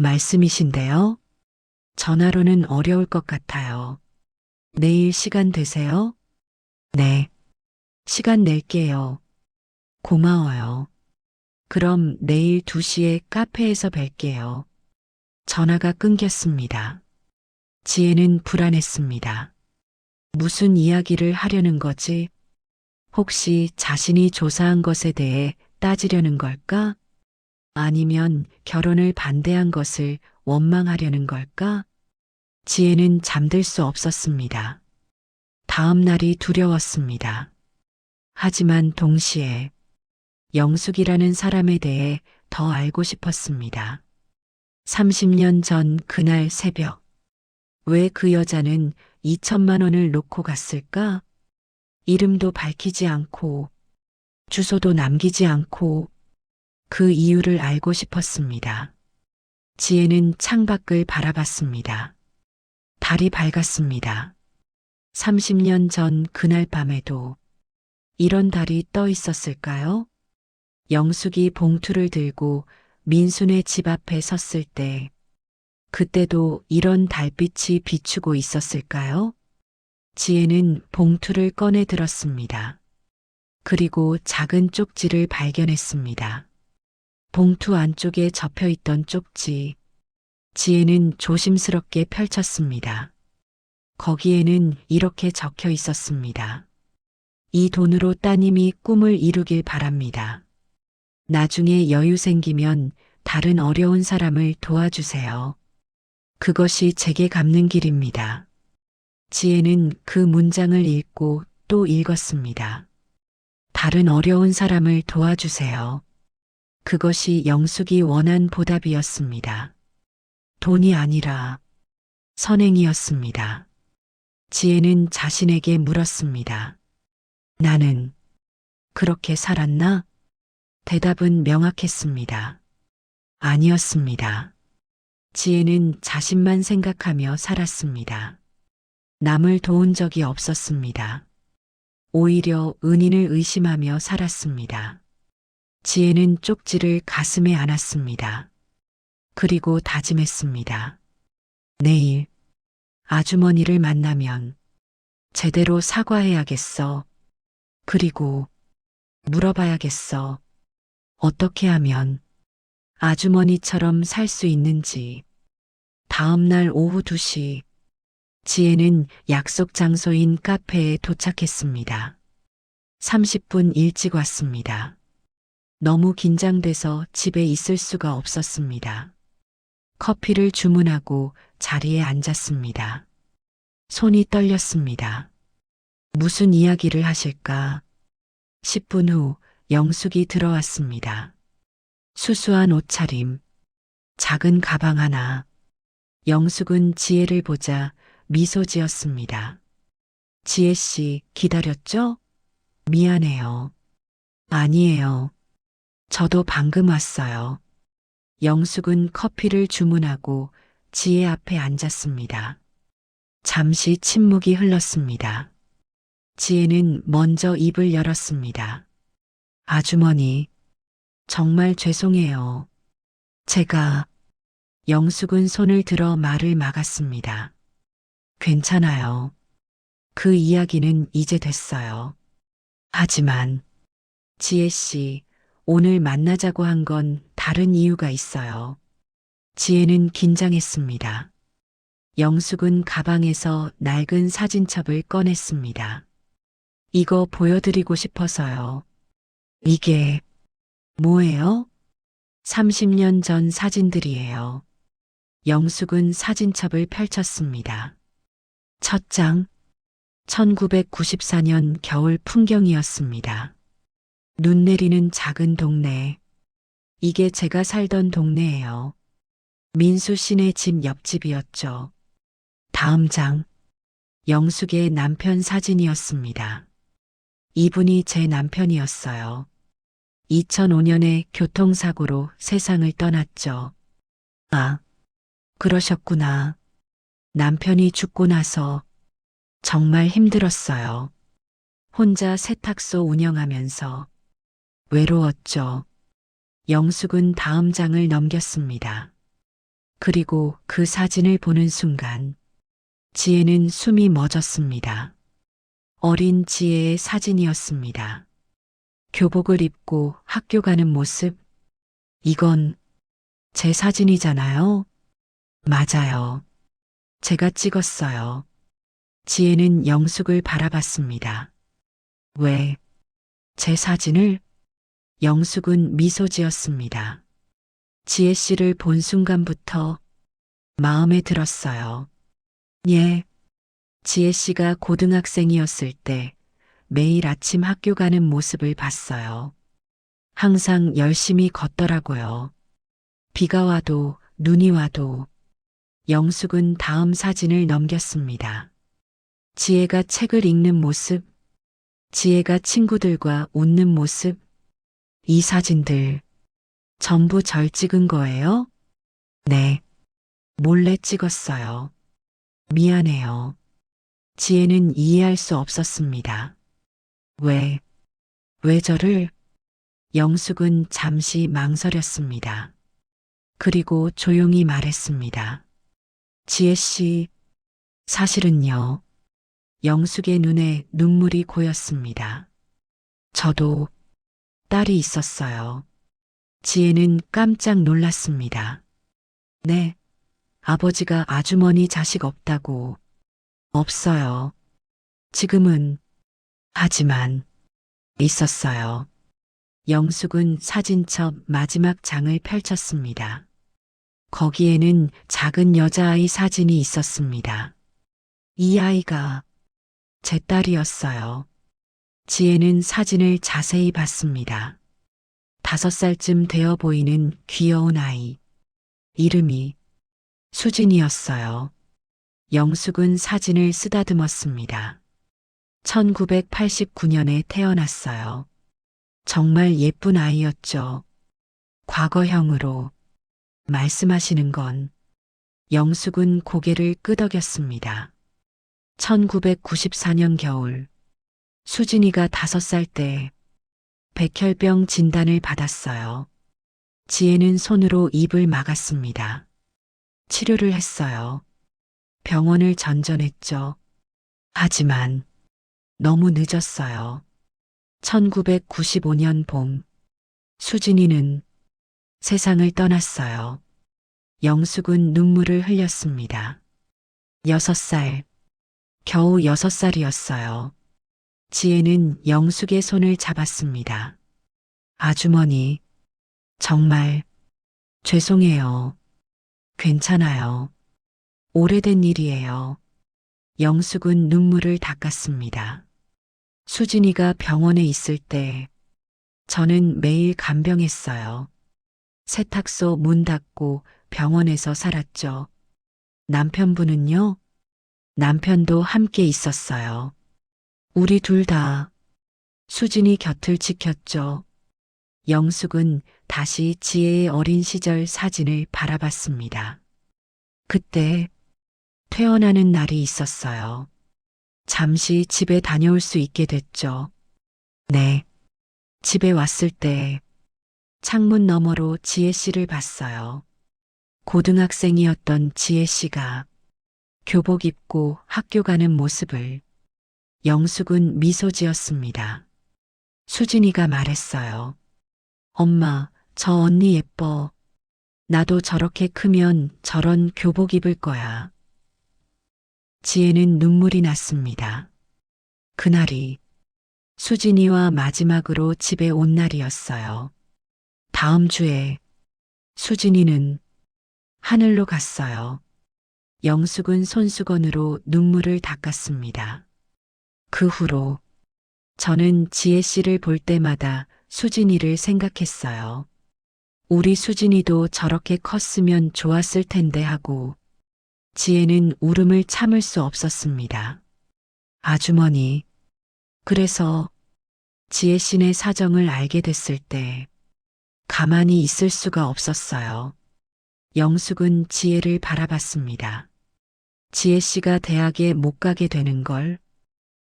말씀이신데요? 전화로는 어려울 것 같아요. 내일 시간 되세요? 네, 시간 낼게요. 고마워요. 그럼 내일 2시에 카페에서 뵐게요. 전화가 끊겼습니다. 지혜는 불안했습니다. 무슨 이야기를 하려는 거지? 혹시 자신이 조사한 것에 대해 따지려는 걸까? 아니면 결혼을 반대한 것을 원망하려는 걸까? 지혜는 잠들 수 없었습니다. 다음 날이 두려웠습니다. 하지만 동시에 영숙이라는 사람에 대해 더 알고 싶었습니다. 30년 전 그날 새벽, 왜 그 여자는 2천만 원을 놓고 갔을까? 이름도 밝히지 않고, 주소도 남기지 않고, 그 이유를 알고 싶었습니다. 지혜는 창밖을 바라봤습니다. 달이 밝았습니다. 30년 전 그날 밤에도 이런 달이 떠 있었을까요? 영숙이 봉투를 들고 민순의 집 앞에 섰을 때, 그때도 이런 달빛이 비추고 있었을까요? 지혜는 봉투를 꺼내 들었습니다. 그리고 작은 쪽지를 발견했습니다. 봉투 안쪽에 접혀 있던 쪽지. 지혜는 조심스럽게 펼쳤습니다. 거기에는 이렇게 적혀 있었습니다. 이 돈으로 따님이 꿈을 이루길 바랍니다. 나중에 여유 생기면 다른 어려운 사람을 도와주세요. 그것이 제게 갚는 길입니다. 지혜는 그 문장을 읽고 또 읽었습니다. 다른 어려운 사람을 도와주세요. 그것이 영숙이 원한 보답이었습니다. 돈이 아니라 선행이었습니다. 지혜는 자신에게 물었습니다. 나는 그렇게 살았나? 대답은 명확했습니다. 아니었습니다. 지혜는 자신만 생각하며 살았습니다. 남을 도운 적이 없었습니다. 오히려 은인을 의심하며 살았습니다. 지혜는 쪽지를 가슴에 안았습니다. 그리고 다짐했습니다. 내일 아주머니를 만나면 제대로 사과해야겠어. 그리고 물어봐야겠어. 어떻게 하면 아주머니처럼 살 수 있는지. 다음 날 오후 2시, 지혜는 약속 장소인 카페에 도착했습니다. 30분 일찍 왔습니다. 너무 긴장돼서 집에 있을 수가 없었습니다. 커피를 주문하고 자리에 앉았습니다. 손이 떨렸습니다. 무슨 이야기를 하실까? 10분 후 영숙이 들어왔습니다. 수수한 옷차림, 작은 가방 하나. 영숙은 지혜를 보자 미소 지었습니다. 지혜 씨, 기다렸죠? 미안해요. 아니에요. 저도 방금 왔어요. 영숙은 커피를 주문하고 지혜 앞에 앉았습니다. 잠시 침묵이 흘렀습니다. 지혜는 먼저 입을 열었습니다. 아주머니, 정말 죄송해요. 제가. 영숙은 손을 들어 말을 막았습니다. 괜찮아요. 그 이야기는 이제 됐어요. 하지만 지혜 씨, 오늘 만나자고 한 건 다른 이유가 있어요. 지혜는 긴장했습니다. 영숙은 가방에서 낡은 사진첩을 꺼냈습니다. 이거 보여드리고 싶어서요. 이게 뭐예요? 30년 전 사진들이에요. 영숙은 사진첩을 펼쳤습니다. 첫 장, 1994년 겨울 풍경이었습니다. 눈 내리는 작은 동네. 이게 제가 살던 동네예요. 민수 씨네 집 옆집이었죠. 다음 장, 영숙의 남편 사진이었습니다. 이분이 제 남편이었어요. 2005년에 교통사고로 세상을 떠났죠. 아, 그러셨구나. 남편이 죽고 나서 정말 힘들었어요. 혼자 세탁소 운영하면서 외로웠죠. 영숙은 다음 장을 넘겼습니다. 그리고 그 사진을 보는 순간 지혜는 숨이 멎었습니다. 어린 지혜의 사진이었습니다. 교복을 입고 학교 가는 모습. 이건 제 사진이잖아요. 맞아요. 제가 찍었어요. 지혜는 영숙을 바라봤습니다. 왜? 제 사진을? 영숙은 미소 지었습니다. 지혜 씨를 본 순간부터 마음에 들었어요. 예. 지혜 씨가 고등학생이었을 때 매일 아침 학교 가는 모습을 봤어요. 항상 열심히 걷더라고요. 비가 와도 눈이 와도. 영숙은 다음 사진을 넘겼습니다. 지혜가 책을 읽는 모습, 지혜가 친구들과 웃는 모습, 이 사진들 전부 절 찍은 거예요? 네, 몰래 찍었어요. 미안해요. 지혜는 이해할 수 없었습니다. 왜, 왜 저를? 영숙은 잠시 망설였습니다. 그리고 조용히 말했습니다. 지혜 씨, 사실은요. 영숙의 눈에 눈물이 고였습니다. 저도 딸이 있었어요. 지혜는 깜짝 놀랐습니다. 네, 아버지가 아주머니 자식 없다고. 없어요. 지금은, 하지만, 있었어요. 영숙은 사진첩 마지막 장을 펼쳤습니다. 거기에는 작은 여자아이 사진이 있었습니다. 이 아이가 제 딸이었어요. 지혜는 사진을 자세히 봤습니다. 5살쯤 되어 보이는 귀여운 아이. 이름이 수진이었어요. 영숙은 사진을 쓰다듬었습니다. 1989년에 태어났어요. 정말 예쁜 아이였죠. 과거형으로 말씀하시는 건 영숙은 고개를 끄덕였습니다. 1994년 겨울 수진이가 5살 때 백혈병 진단을 받았어요. 지혜는 손으로 입을 막았습니다. 치료를 했어요. 병원을 전전했죠. 하지만 너무 늦었어요. 1995년 봄 수진이는 세상을 떠났어요. 영숙은 눈물을 흘렸습니다. 6살, 겨우 6살이었어요. 지혜는 영숙의 손을 잡았습니다. 아주머니, 정말 죄송해요. 괜찮아요. 오래된 일이에요. 영숙은 눈물을 닦았습니다. 수진이가 병원에 있을 때 저는 매일 간병했어요. 세탁소 문 닫고 병원에서 살았죠. 남편분은요? 남편도 함께 있었어요. 우리 둘 다 수진이 곁을 지켰죠. 영숙은 다시 지혜의 어린 시절 사진을 바라봤습니다. 그때 퇴원하는 날이 있었어요. 잠시 집에 다녀올 수 있게 됐죠. 네. 집에 왔을 때 창문 너머로 지혜 씨를 봤어요. 고등학생이었던 지혜 씨가 교복 입고 학교 가는 모습을. 영숙은 미소 지었습니다. 수진이가 말했어요. 엄마, 저 언니 예뻐. 나도 저렇게 크면 저런 교복 입을 거야. 지혜는 눈물이 났습니다. 그날이 수진이와 마지막으로 집에 온 날이었어요. 다음 주에 수진이는 하늘로 갔어요. 영숙은 손수건으로 눈물을 닦았습니다. 그 후로 저는 지혜 씨를 볼 때마다 수진이를 생각했어요. 우리 수진이도 저렇게 컸으면 좋았을 텐데 하고. 지혜는 울음을 참을 수 없었습니다. 아주머니, 그래서 지혜 씨네 사정을 알게 됐을 때 가만히 있을 수가 없었어요. 영숙은 지혜를 바라봤습니다. 지혜 씨가 대학에 못 가게 되는 걸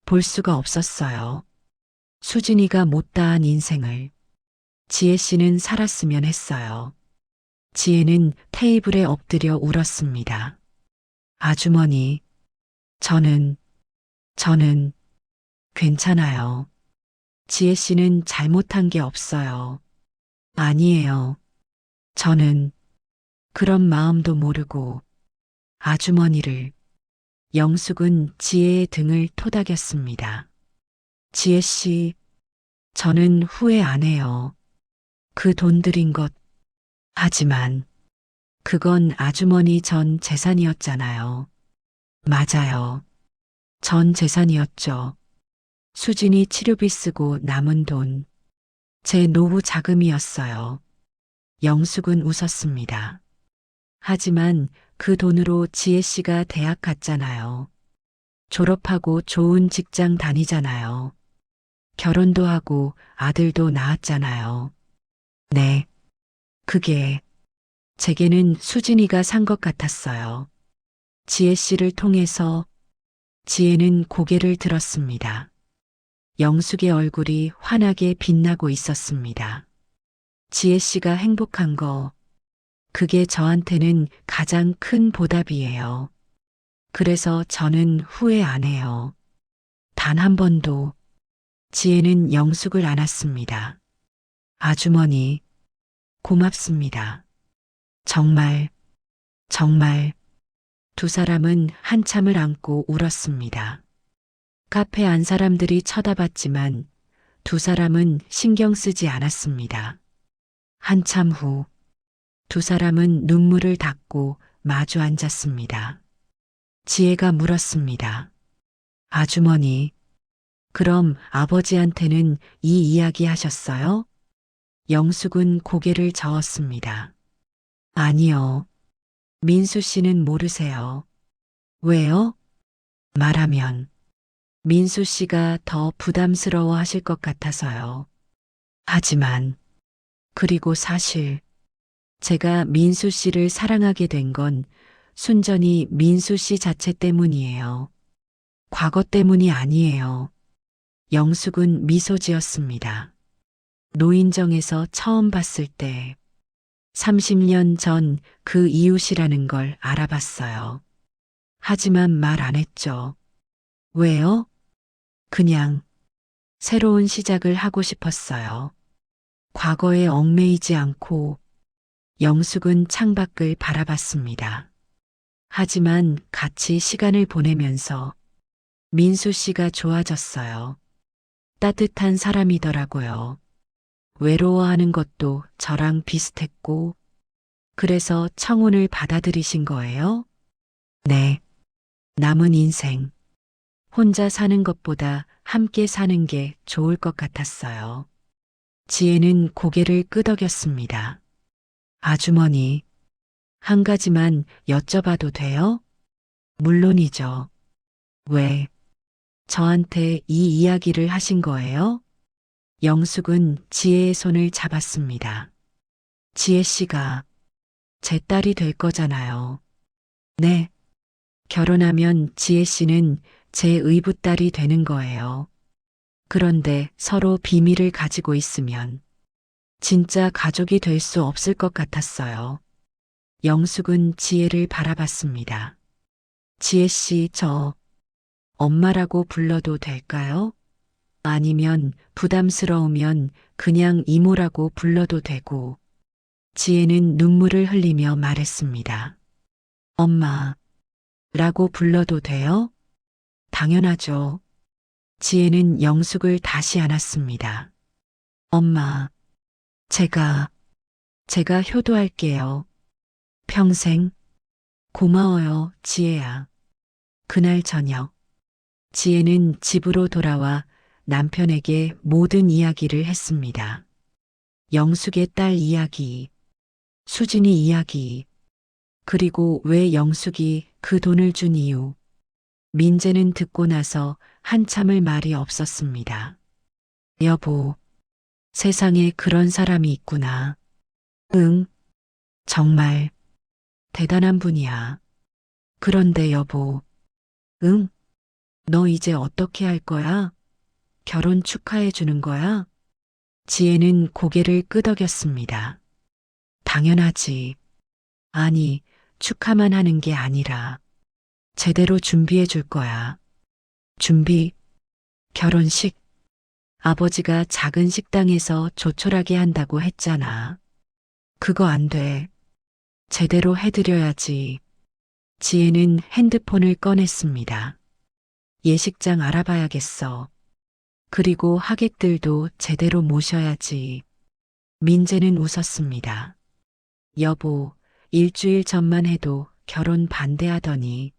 볼 수가 없었어요. 수진이가 못다한 인생을 지혜 씨는 살았으면 했어요. 지혜는 테이블에 엎드려 울었습니다. 아주머니, 저는 괜찮아요. 지혜 씨는 잘못한 게 없어요. 아니에요. 저는 그런 마음도 모르고 아주머니를. 영숙은 지혜의 등을 토닥였습니다. 지혜 씨, 저는 후회 안 해요. 그 돈 들인 것. 하지만 그건 아주머니 전 재산이었잖아요. 맞아요. 전 재산이었죠. 수진이 치료비 쓰고 남은 돈, 제 노후 자금이었어요. 영숙은 웃었습니다. 하지만 그 돈으로 지혜 씨가 대학 갔잖아요. 졸업하고 좋은 직장 다니잖아요. 결혼도 하고 아들도 낳았잖아요. 네, 그게 제게는 수진이가 산 것 같았어요. 지혜 씨를 통해서 지혜는 고개를 들었습니다. 영숙의 얼굴이 환하게 빛나고 있었습니다. 지혜 씨가 행복한 거, 그게 저한테는 가장 큰 보답이에요. 그래서 저는 후회 안 해요. 단 한 번도. 지혜는 영숙을 안았습니다. 아주머니, 고맙습니다. 정말, 정말. 두 사람은 한참을 안고 울었습니다. 카페 안 사람들이 쳐다봤지만 두 사람은 신경 쓰지 않았습니다. 한참 후, 두 사람은 눈물을 닦고 마주 앉았습니다. 지혜가 물었습니다. 아주머니, 그럼 아버지한테는 이 이야기 하셨어요? 영숙은 고개를 저었습니다. 아니요. 민수 씨는 모르세요. 왜요? 말하면 민수 씨가 더 부담스러워 하실 것 같아서요. 하지만, 그리고 사실 제가 민수 씨를 사랑하게 된 건 순전히 민수 씨 자체 때문이에요. 과거 때문이 아니에요. 영숙은 미소 지었습니다. 노인정에서 처음 봤을 때 30년 전 그 이웃이라는 걸 알아봤어요. 하지만 말 안 했죠. 왜요? 그냥 새로운 시작을 하고 싶었어요. 과거에 얽매이지 않고. 영숙은 창밖을 바라봤습니다. 하지만 같이 시간을 보내면서 민수 씨가 좋아졌어요. 따뜻한 사람이더라고요. 외로워하는 것도 저랑 비슷했고, 그래서 청혼을 받아들이신 거예요? 네. 남은 인생, 혼자 사는 것보다 함께 사는 게 좋을 것 같았어요. 지혜는 고개를 끄덕였습니다. 아주머니, 한 가지만 여쭤봐도 돼요? 물론이죠. 왜 저한테 이 이야기를 하신 거예요? 영숙은 지혜의 손을 잡았습니다. 지혜 씨가 제 딸이 될 거잖아요. 네. 결혼하면 지혜 씨는 제 의붓딸이 되는 거예요. 그런데 서로 비밀을 가지고 있으면 진짜 가족이 될 수 없을 것 같았어요. 영숙은 지혜를 바라봤습니다. 지혜 씨, 저 엄마라고 불러도 될까요? 아니면 부담스러우면 그냥 이모라고 불러도 되고. 지혜는 눈물을 흘리며 말했습니다. 엄마라고 불러도 돼요? 당연하죠. 지혜는 영숙을 다시 안았습니다. 엄마, 제가 효도할게요. 평생. 고마워요, 지혜야. 그날 저녁, 지혜는 집으로 돌아와 남편에게 모든 이야기를 했습니다. 영숙의 딸 이야기, 수진이 이야기, 그리고 왜 영숙이 그 돈을 준 이유. 민재는 듣고 나서 한참을 말이 없었습니다. 여보, 세상에 그런 사람이 있구나. 응, 정말 대단한 분이야. 그런데 여보, 응, 너 이제 어떻게 할 거야? 결혼 축하해 주는 거야? 지혜는 고개를 끄덕였습니다. 당연하지. 아니, 축하만 하는 게 아니라 제대로 준비해 줄 거야. 준비, 결혼식. 아버지가 작은 식당에서 조촐하게 한다고 했잖아. 그거 안 돼. 제대로 해드려야지. 지혜는 핸드폰을 꺼냈습니다. 예식장 알아봐야겠어. 그리고 하객들도 제대로 모셔야지. 민재는 웃었습니다. 여보, 일주일 전만 해도 결혼 반대하더니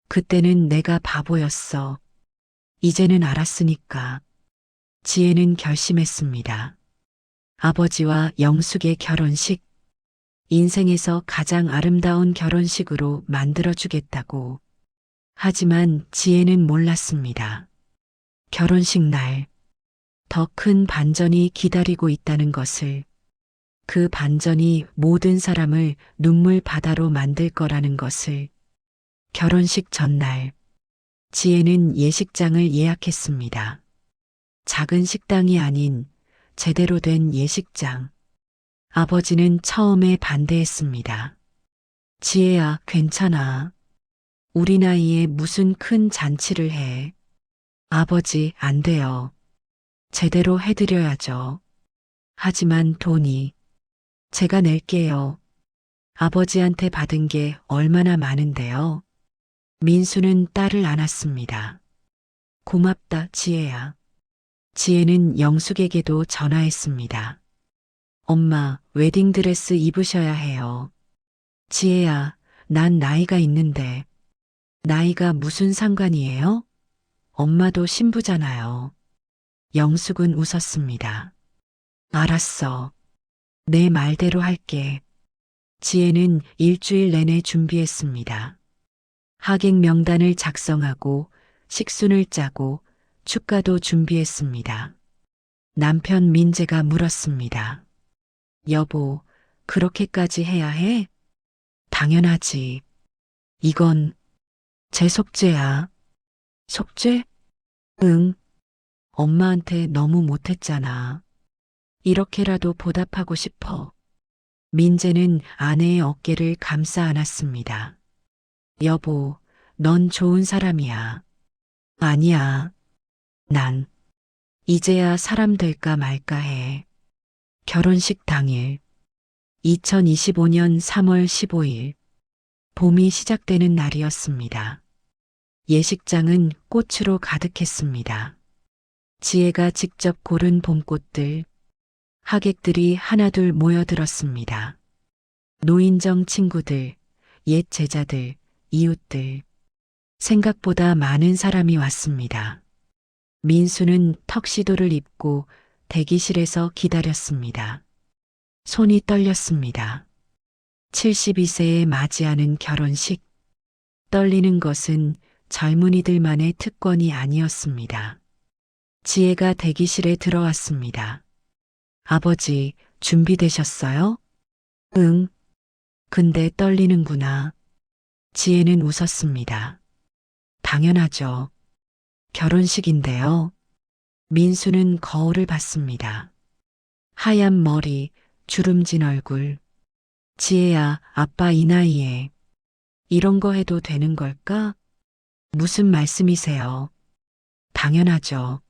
그때는 내가 바보였어. 이제는 알았으니까. 지혜는 결심했습니다. 아버지와 영숙의 결혼식, 인생에서 가장 아름다운 결혼식으로 만들어주겠다고. 하지만 지혜는 몰랐습니다. 결혼식 날, 더 큰 반전이 기다리고 있다는 것을, 그 반전이 모든 사람을 눈물 바다로 만들 거라는 것을. 결혼식 전날, 지혜는 예식장을 예약했습니다. 작은 식당이 아닌 제대로 된 예식장. 아버지는 처음에 반대했습니다. 지혜야, 괜찮아. 우리 나이에 무슨 큰 잔치를 해. 아버지, 안 돼요. 제대로 해드려야죠. 하지만 돈이, 제가 낼게요. 아버지한테 받은 게 얼마나 많은데요. 민수는 딸을 안았습니다. 고맙다, 지혜야. 지혜는 영숙에게도 전화했습니다. 엄마, 웨딩드레스 입으셔야 해요. 지혜야, 난 나이가 있는데. 나이가 무슨 상관이에요? 엄마도 신부잖아요. 영숙은 웃었습니다. 알았어. 내 말대로 할게. 지혜는 일주일 내내 준비했습니다. 하객 명단을 작성하고 식순을 짜고 축가도 준비했습니다. 남편 민재가 물었습니다. 여보, 그렇게까지 해야 해? 당연하지. 이건 제 속죄야. 속죄? 응. 엄마한테 너무 못했잖아. 이렇게라도 보답하고 싶어. 민재는 아내의 어깨를 감싸 안았습니다. 여보, 넌 좋은 사람이야. 아니야. 난 이제야 사람 될까 말까 해. 결혼식 당일 2025년 3월 15일 봄이 시작되는 날이었습니다. 예식장은 꽃으로 가득했습니다. 지혜가 직접 고른 봄꽃들, 하객들이 하나둘 모여들었습니다. 노인정 친구들, 옛 제자들, 이웃들. 생각보다 많은 사람이 왔습니다. 민수는 턱시도를 입고 대기실에서 기다렸습니다. 손이 떨렸습니다. 72세에 맞이하는 결혼식. 떨리는 것은 젊은이들만의 특권이 아니었습니다. 지혜가 대기실에 들어왔습니다. 아버지, 준비되셨어요? 응. 근데 떨리는구나. 지혜는 웃었습니다. 당연하죠. 결혼식인데요. 민수는 거울을 봤습니다. 하얀 머리, 주름진 얼굴. 지혜야, 아빠 이 나이에 이런 거 해도 되는 걸까? 무슨 말씀이세요? 당연하죠.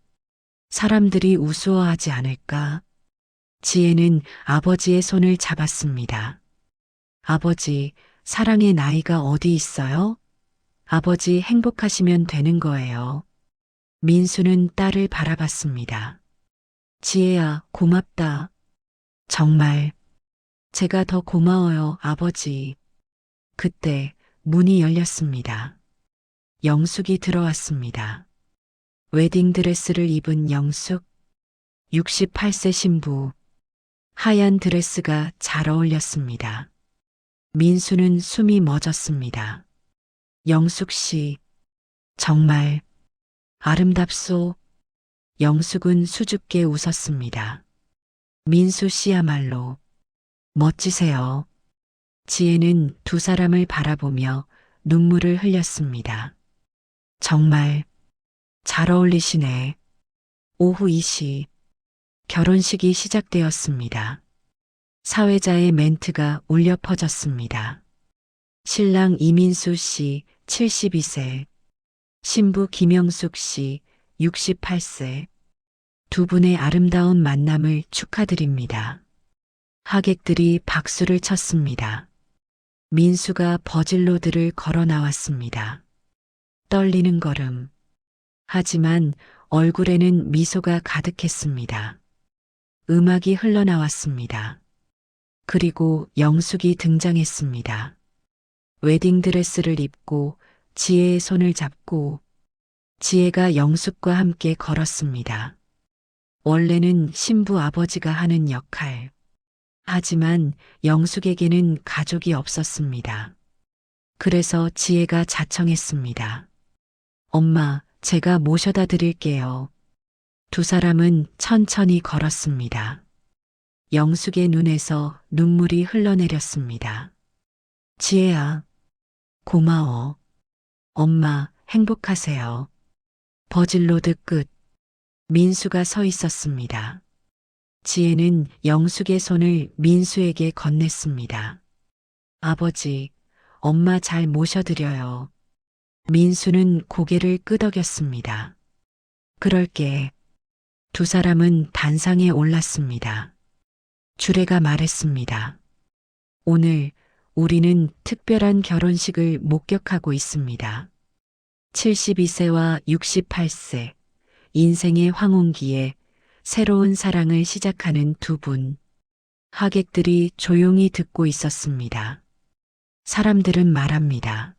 사람들이 우스워하지 않을까? 지혜는 아버지의 손을 잡았습니다. 아버지, 사랑의 나이가 어디 있어요? 아버지 행복하시면 되는 거예요. 민수는 딸을 바라봤습니다. 지혜야, 고맙다. 정말. 제가 더 고마워요, 아버지. 그때 문이 열렸습니다. 영숙이 들어왔습니다. 웨딩드레스를 입은 영숙, 68세 신부. 하얀 드레스가 잘 어울렸습니다. 민수는 숨이 멎었습니다. 영숙 씨, 정말 아름답소. 영숙은 수줍게 웃었습니다. 민수 씨야말로 멋지세요. 지혜는 두 사람을 바라보며 눈물을 흘렸습니다. 정말 잘 어울리시네. 오후 2시 결혼식이 시작되었습니다. 사회자의 멘트가 울려 퍼졌습니다. 신랑 이민수 씨 72세, 신부 김영숙 씨 68세. 두 분의 아름다운 만남을 축하드립니다. 하객들이 박수를 쳤습니다. 민수가 버질로드를 걸어 나왔습니다. 떨리는 걸음. 하지만 얼굴에는 미소가 가득했습니다. 음악이 흘러나왔습니다. 그리고 영숙이 등장했습니다. 웨딩드레스를 입고 지혜의 손을 잡고 지혜가 영숙과 함께 걸었습니다. 원래는 신부 아버지가 하는 역할. 하지만 영숙에게는 가족이 없었습니다. 그래서 지혜가 자청했습니다. 엄마, 제가 모셔다 드릴게요. 두 사람은 천천히 걸었습니다. 영숙의 눈에서 눈물이 흘러내렸습니다. 지혜야, 고마워. 엄마, 행복하세요. 버질로드 끝. 민수가 서 있었습니다. 지혜는 영숙의 손을 민수에게 건넸습니다. 아버지, 엄마 잘 모셔드려요. 민수는 고개를 끄덕였습니다. 그럴게. 두 사람은 단상에 올랐습니다. 주례가 말했습니다. 오늘 우리는 특별한 결혼식을 목격하고 있습니다. 72세와 68세, 인생의 황혼기에 새로운 사랑을 시작하는 두 분. 하객들이 조용히 듣고 있었습니다. 사람들은 말합니다.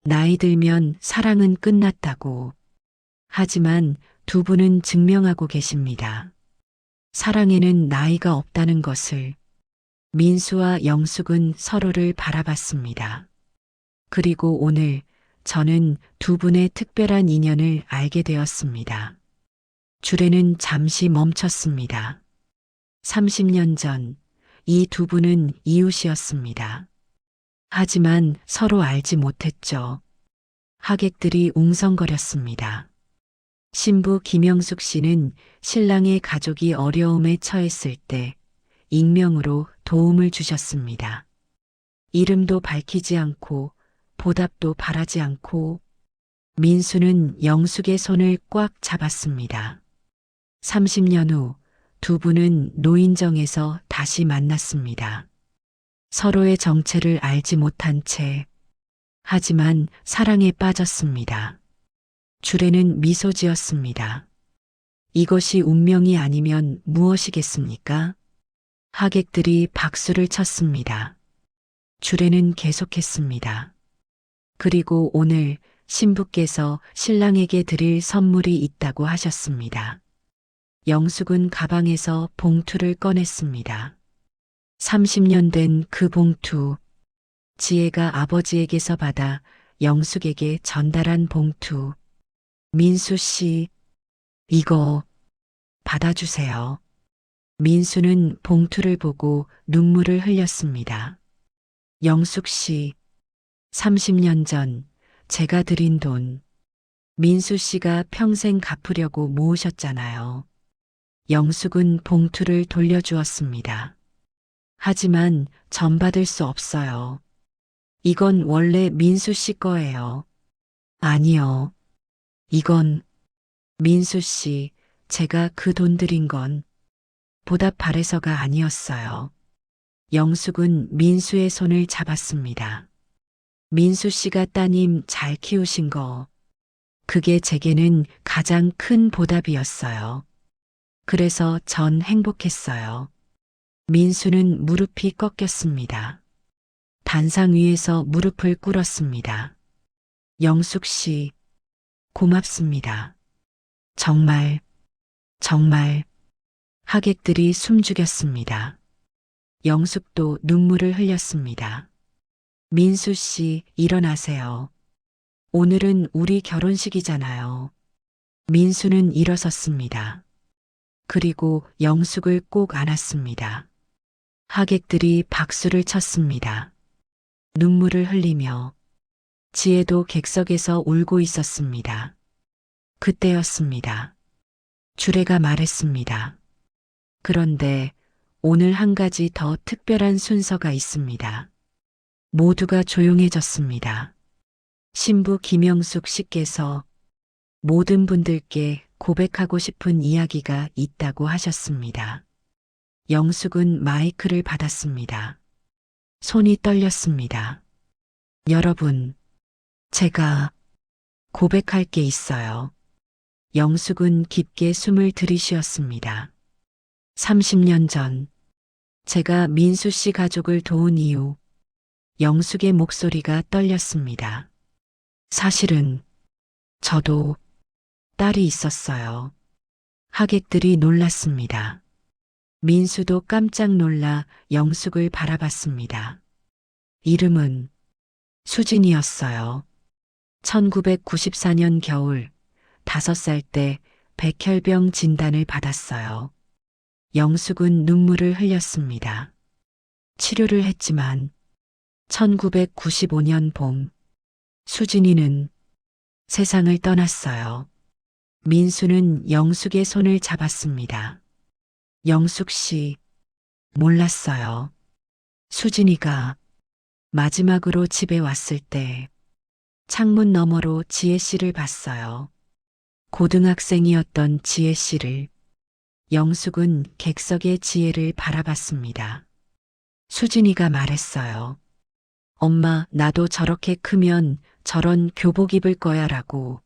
나이 들면 사랑은 끝났다고. 하지만 두 분은 증명하고 계십니다. 사랑에는 나이가 없다는 것을. 민수와 영숙은 서로를 바라봤습니다. 그리고 오늘 저는 두 분의 특별한 인연을 알게 되었습니다. 주례는 잠시 멈췄습니다. 30년 전 이 두 분은 이웃이었습니다. 하지만 서로 알지 못했죠. 하객들이 웅성거렸습니다. 신부 김영숙 씨는 신랑의 가족이 어려움에 처했을 때 익명으로 도움을 주셨습니다. 이름도 밝히지 않고 보답도 바라지 않고. 민수는 영숙의 손을 꽉 잡았습니다. 30년 후 두 분은 노인정에서 다시 만났습니다. 서로의 정체를 알지 못한 채. 하지만 사랑에 빠졌습니다. 주례는 미소 지었습니다. 이것이 운명이 아니면 무엇이겠습니까? 하객들이 박수를 쳤습니다. 주례는 계속했습니다. 그리고 오늘 신부께서 신랑에게 드릴 선물이 있다고 하셨습니다. 영숙은 가방에서 봉투를 꺼냈습니다. 30년 된 그 봉투. 지혜가 아버지에게서 받아 영숙에게 전달한 봉투. 민수 씨, 이거 받아주세요. 민수는 봉투를 보고 눈물을 흘렸습니다. 영숙 씨, 30년 전 제가 드린 돈. 민수 씨가 평생 갚으려고 모으셨잖아요. 영숙은 봉투를 돌려주었습니다. 하지만 전 받을 수 없어요. 이건 원래 민수 씨 거예요. 아니요. 이건 민수 씨, 제가 그 돈 드린 건 보답 바래서가 아니었어요. 영숙은 민수의 손을 잡았습니다. 민수 씨가 따님 잘 키우신 거, 그게 제게는 가장 큰 보답이었어요. 그래서 전 행복했어요. 민수는 무릎이 꺾였습니다. 단상 위에서 무릎을 꿇었습니다. 영숙 씨, 고맙습니다. 정말, 정말. 하객들이 숨죽였습니다. 영숙도 눈물을 흘렸습니다. 민수 씨, 일어나세요. 오늘은 우리 결혼식이잖아요. 민수는 일어섰습니다. 그리고 영숙을 꼭 안았습니다. 하객들이 박수를 쳤습니다. 눈물을 흘리며. 지혜도 객석에서 울고 있었습니다. 그때였습니다. 주례가 말했습니다. 그런데 오늘 한 가지 더 특별한 순서가 있습니다. 모두가 조용해졌습니다. 신부 김영숙 씨께서 모든 분들께 고백하고 싶은 이야기가 있다고 하셨습니다. 영숙은 마이크를 받았습니다. 손이 떨렸습니다. 여러분, 제가 고백할 게 있어요. 영숙은 깊게 숨을 들이쉬었습니다. 30년 전, 제가 민수 씨 가족을 도운 이유. 영숙의 목소리가 떨렸습니다. 사실은 저도 딸이 있었어요. 하객들이 놀랐습니다. 민수도 깜짝 놀라 영숙을 바라봤습니다. 이름은 수진이었어요. 1994년 겨울 5살 때 백혈병 진단을 받았어요. 영숙은 눈물을 흘렸습니다. 치료를 했지만 1995년 봄 수진이는 세상을 떠났어요. 민수는 영숙의 손을 잡았습니다. 영숙 씨, 몰랐어요. 수진이가 마지막으로 집에 왔을 때 창문 너머로 지혜 씨를 봤어요. 고등학생이었던 지혜 씨를. 영숙은 객석의 지혜를 바라봤습니다. 수진이가 말했어요. 엄마, 나도 저렇게 크면 저런 교복 입을 거야 라고.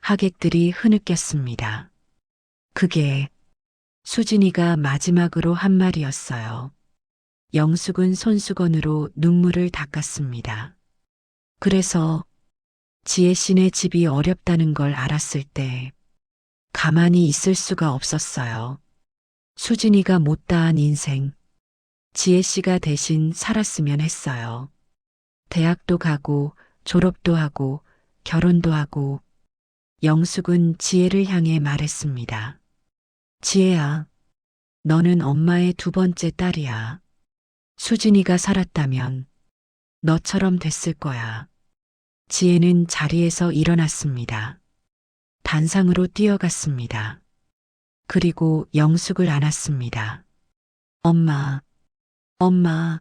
하객들이 흐느꼈습니다. 그게 수진이가 마지막으로 한 말이었어요. 영숙은 손수건으로 눈물을 닦았습니다. 그래서 지혜 씨네 집이 어렵다는 걸 알았을 때 가만히 있을 수가 없었어요. 수진이가 못다한 인생, 지혜 씨가 대신 살았으면 했어요. 대학도 가고 졸업도 하고 결혼도 하고. 영숙은 지혜를 향해 말했습니다. 지혜야, 너는 엄마의 두 번째 딸이야. 수진이가 살았다면 너처럼 됐을 거야. 지혜는 자리에서 일어났습니다. 단상으로 뛰어갔습니다. 그리고 영숙을 안았습니다. 엄마, 엄마.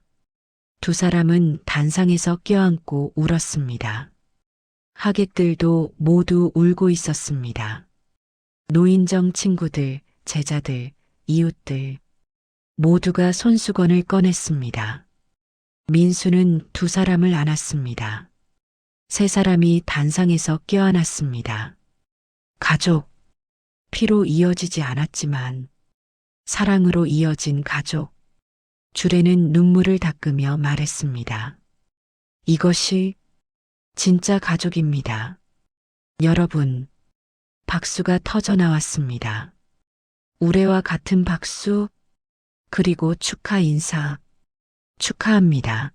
두 사람은 단상에서 껴안고 울었습니다. 하객들도 모두 울고 있었습니다. 노인정 친구들, 제자들, 이웃들 모두가 손수건을 꺼냈습니다. 민수는 두 사람을 안았습니다. 세 사람이 단상에서 껴안았습니다. 가족, 피로 이어지지 않았지만 사랑으로 이어진 가족. 주례는 눈물을 닦으며 말했습니다. 이것이 진짜 가족입니다. 여러분, 박수가 터져 나왔습니다. 우레와 같은 박수, 그리고 축하 인사. 축하합니다.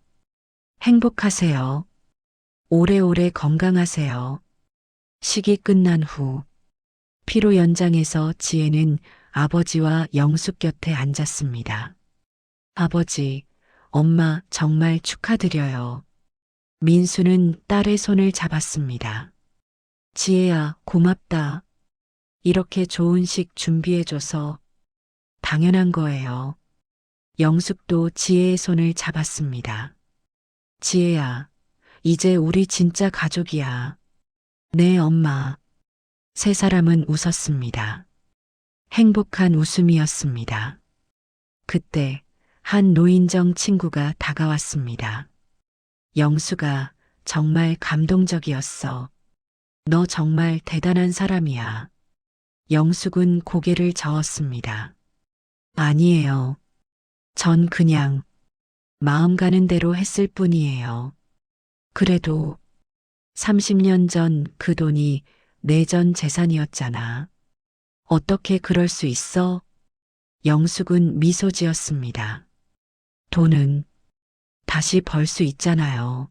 행복하세요. 오래오래 건강하세요. 식이 끝난 후 피로 연장에서 지혜는 아버지와 영숙 곁에 앉았습니다. 아버지, 엄마 정말 축하드려요. 민수는 딸의 손을 잡았습니다. 지혜야, 고맙다. 이렇게 좋은 식 준비해줘서 당연한 거예요. 영숙도 지혜의 손을 잡았습니다. 지혜야, 이제 우리 진짜 가족이야. 네, 엄마. 세 사람은 웃었습니다. 행복한 웃음이었습니다. 그때 한 노인정 친구가 다가왔습니다. 영수가 정말 감동적이었어. 너 정말 대단한 사람이야. 영숙은 고개를 저었습니다. 아니에요. 전 그냥 마음 가는 대로 했을 뿐이에요. 그래도 30년 전 그 돈이 내 전 재산이었잖아. 어떻게 그럴 수 있어? 영숙은 미소 지었습니다. 돈은 다시 벌 수 있잖아요.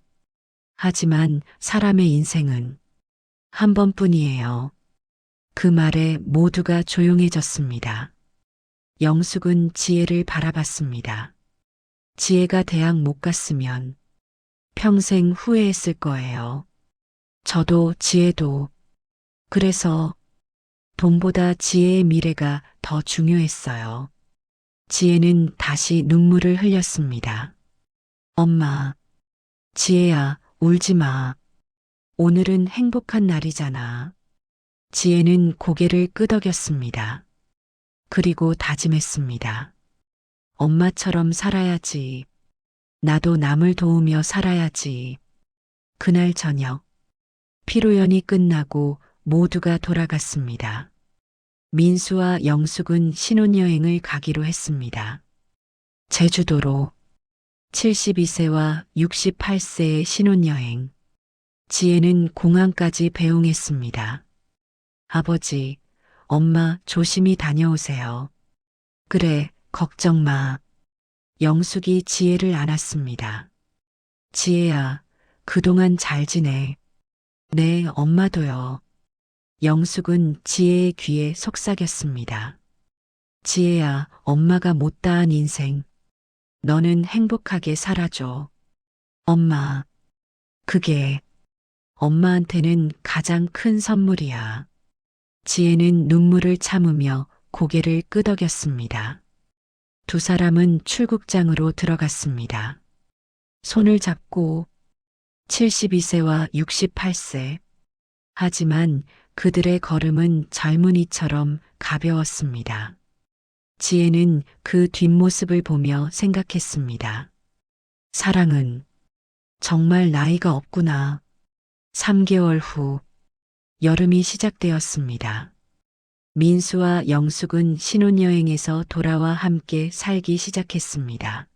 하지만 사람의 인생은 한 번뿐이에요. 그 말에 모두가 조용해졌습니다. 영숙은 지혜를 바라봤습니다. 지혜가 대학 못 갔으면 평생 후회했을 거예요. 저도 지혜도. 그래서 돈보다 지혜의 미래가 더 중요했어요. 지혜는 다시 눈물을 흘렸습니다. 엄마, 지혜야, 울지 마. 오늘은 행복한 날이잖아. 지혜는 고개를 끄덕였습니다. 그리고 다짐했습니다. 엄마처럼 살아야지. 나도 남을 도우며 살아야지. 그날 저녁, 피로연이 끝나고 모두가 돌아갔습니다. 민수와 영숙은 신혼여행을 가기로 했습니다. 제주도로 72세와 68세의 신혼여행. 지혜는 공항까지 배웅했습니다. 아버지, 엄마 조심히 다녀오세요. 그래, 걱정 마. 영숙이 지혜를 안았습니다. 지혜야, 그동안 잘 지내. 네, 엄마도요. 영숙은 지혜의 귀에 속삭였습니다. 지혜야, 엄마가 못다한 인생. 너는 행복하게 살아줘. 엄마, 그게 엄마한테는 가장 큰 선물이야. 지혜는 눈물을 참으며 고개를 끄덕였습니다. 두 사람은 출국장으로 들어갔습니다. 손을 잡고 72세와 68세. 하지만 그들의 걸음은 젊은이처럼 가벼웠습니다. 지혜는 그 뒷모습을 보며 생각했습니다. 사랑은 정말 나이가 없구나. 3개월 후 여름이 시작되었습니다. 민수와 영숙은 신혼여행에서 돌아와 함께 살기 시작했습니다.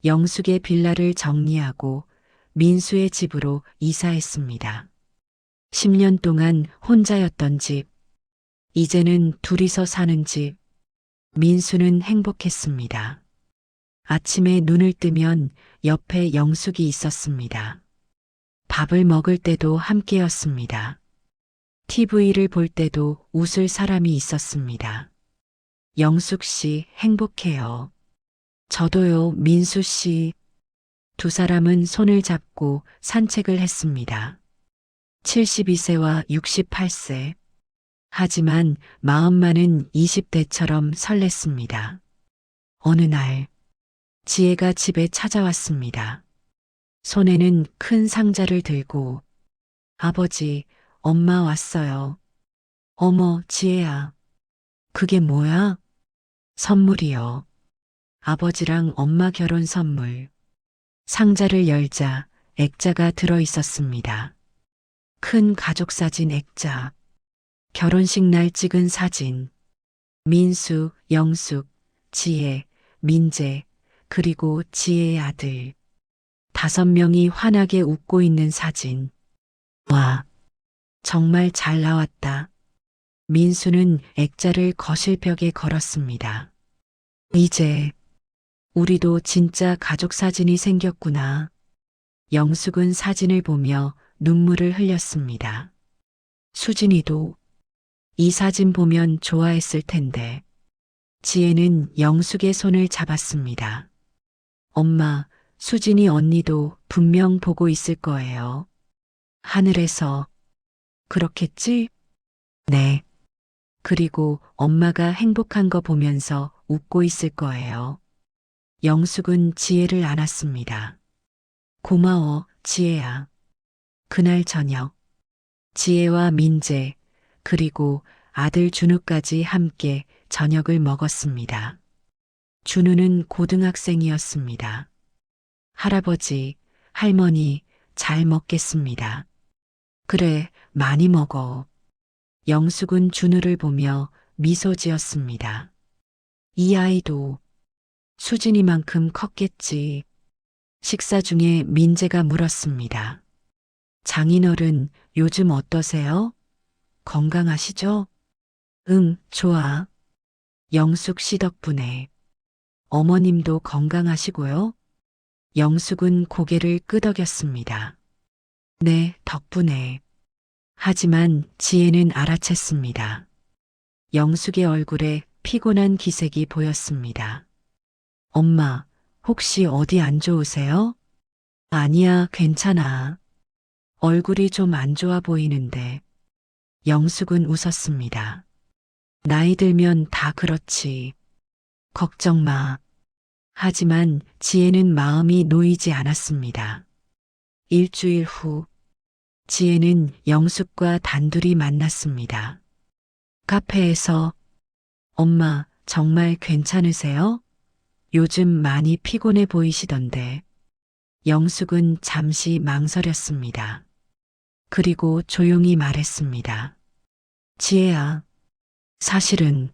영숙의 빌라를 정리하고 민수의 집으로 이사했습니다. 10년 동안 혼자였던 집, 이제는 둘이서 사는 집. 민수는 행복했습니다. 아침에 눈을 뜨면 옆에 영숙이 있었습니다. 밥을 먹을 때도 함께였습니다. TV를 볼 때도 웃을 사람이 있었습니다. 영숙 씨 행복해요. 저도요, 민수 씨. 두 사람은 손을 잡고 산책을 했습니다. 72세와 68세. 하지만 마음만은 20대처럼 설렜습니다. 어느 날, 지혜가 집에 찾아왔습니다. 손에는 큰 상자를 들고, 아버지, 엄마 왔어요. 어머, 지혜야. 그게 뭐야? 선물이요. 아버지랑 엄마 결혼 선물. 상자를 열자 액자가 들어 있었습니다. 큰 가족 사진 액자. 결혼식 날 찍은 사진. 민수, 영숙, 지혜, 민재, 그리고 지혜의 아들. 5명이 환하게 웃고 있는 사진. 와, 정말 잘 나왔다. 민수는 액자를 거실벽에 걸었습니다. 이제 우리도 진짜 가족 사진이 생겼구나. 영숙은 사진을 보며 눈물을 흘렸습니다. 수진이도 이 사진 보면 좋아했을 텐데. 지혜는 영숙의 손을 잡았습니다. 엄마, 수진이 언니도 분명 보고 있을 거예요. 하늘에서. 그렇겠지? 네. 그리고 엄마가 행복한 거 보면서 웃고 있을 거예요. 영숙은 지혜를 안았습니다. 고마워, 지혜야. 그날 저녁, 지혜와 민재, 그리고 아들 준우까지 함께 저녁을 먹었습니다. 준우는 고등학생이었습니다. 할아버지, 할머니, 잘 먹겠습니다. 그래, 많이 먹어. 영숙은 준우를 보며 미소 지었습니다. 이 아이도 수진이만큼 컸겠지. 식사 중에 민재가 물었습니다. 장인어른, 요즘 어떠세요? 건강하시죠? 응, 좋아. 영숙 씨 덕분에. 어머님도 건강하시고요? 영숙은 고개를 끄덕였습니다. 네, 덕분에. 하지만 지혜는 알아챘습니다. 영숙의 얼굴에 피곤한 기색이 보였습니다. 엄마, 혹시 어디 안 좋으세요? 아니야, 괜찮아. 얼굴이 좀 안 좋아 보이는데. 영숙은 웃었습니다. 나이 들면 다 그렇지. 걱정 마. 하지만 지혜는 마음이 놓이지 않았습니다. 일주일 후, 지혜는 영숙과 단둘이 만났습니다. 카페에서, 엄마, 정말 괜찮으세요? 요즘 많이 피곤해 보이시던데. 영숙은 잠시 망설였습니다. 그리고 조용히 말했습니다. 지혜야, 사실은,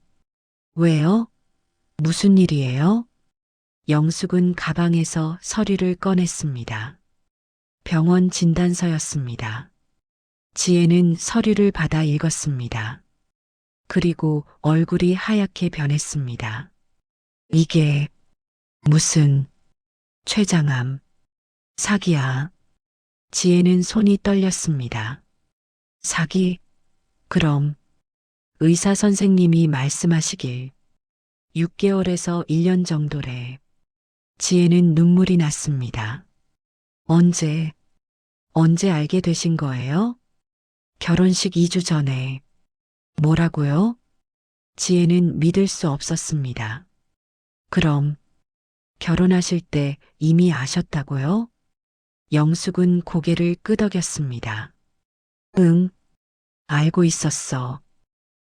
왜요? 무슨 일이에요? 영숙은 가방에서 서류를 꺼냈습니다. 병원 진단서였습니다. 지혜는 서류를 받아 읽었습니다. 그리고 얼굴이 하얗게 변했습니다. 이게 무슨 최장암, 사기야. 지혜는 손이 떨렸습니다. 사기? 그럼 의사 선생님이 말씀하시길 6개월에서 1년 정도래. 지혜는 눈물이 났습니다. 언제 알게 되신 거예요? 결혼식 2주 전에. 뭐라고요? 지혜는 믿을 수 없었습니다. 그럼 결혼하실 때 이미 아셨다고요? 영숙은 고개를 끄덕였습니다. 응, 알고 있었어.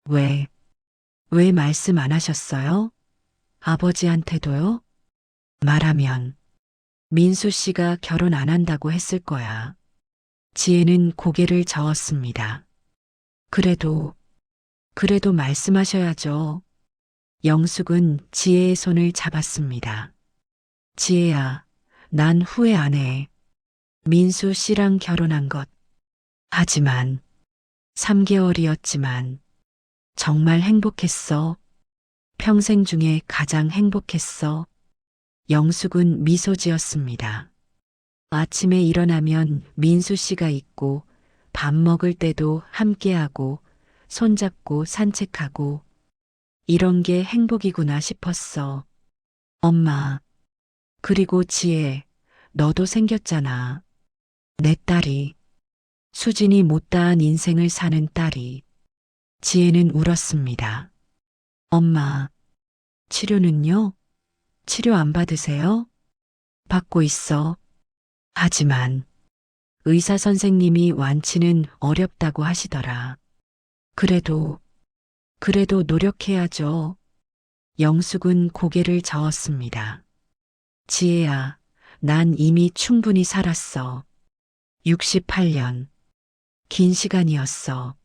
왜, 왜 말씀 안 하셨어요? 아버지한테도요? 말하면 민수 씨가 결혼 안 한다고 했을 거야. 지혜는 고개를 저었습니다. 그래도 말씀하셔야죠. 영숙은 지혜의 손을 잡았습니다. 지혜야, 난 후회 안 해. 민수 씨랑 결혼한 것. 하지만 3개월이었지만 정말 행복했어. 평생 중에 가장 행복했어. 영숙은 미소 지었습니다. 아침에 일어나면 민수 씨가 있고 밥 먹을 때도 함께하고 손잡고 산책하고 이런 게 행복이구나 싶었어. 엄마, 그리고 지혜, 너도 생겼잖아. 내 딸이, 수진이 못다한 인생을 사는 딸이. 지혜는 울었습니다. 엄마, 치료는요? 치료 안 받으세요? 받고 있어. 하지만 의사 선생님이 완치는 어렵다고 하시더라. 그래도 노력해야죠. 영숙은 고개를 저었습니다. 지혜야, 난 이미 충분히 살았어. 68년. 긴 시간이었어.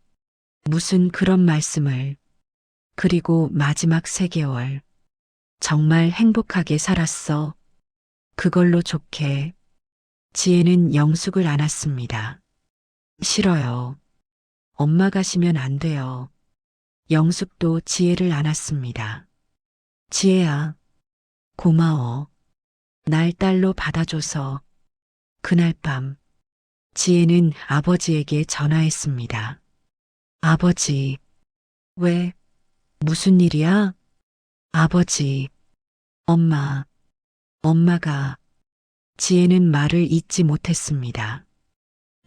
무슨 그런 말씀을. 그리고 마지막 3개월. 정말 행복하게 살았어. 그걸로 좋게. 지혜는 영숙을 안았습니다. 싫어요. 엄마 가시면 안 돼요. 영숙도 지혜를 안았습니다. 지혜야, 고마워. 날 딸로 받아줘서. 그날 밤, 지혜는 아버지에게 전화했습니다. 아버지, 왜, 무슨 일이야? 아버지, 엄마가, 지혜는 말을 잇지 못했습니다.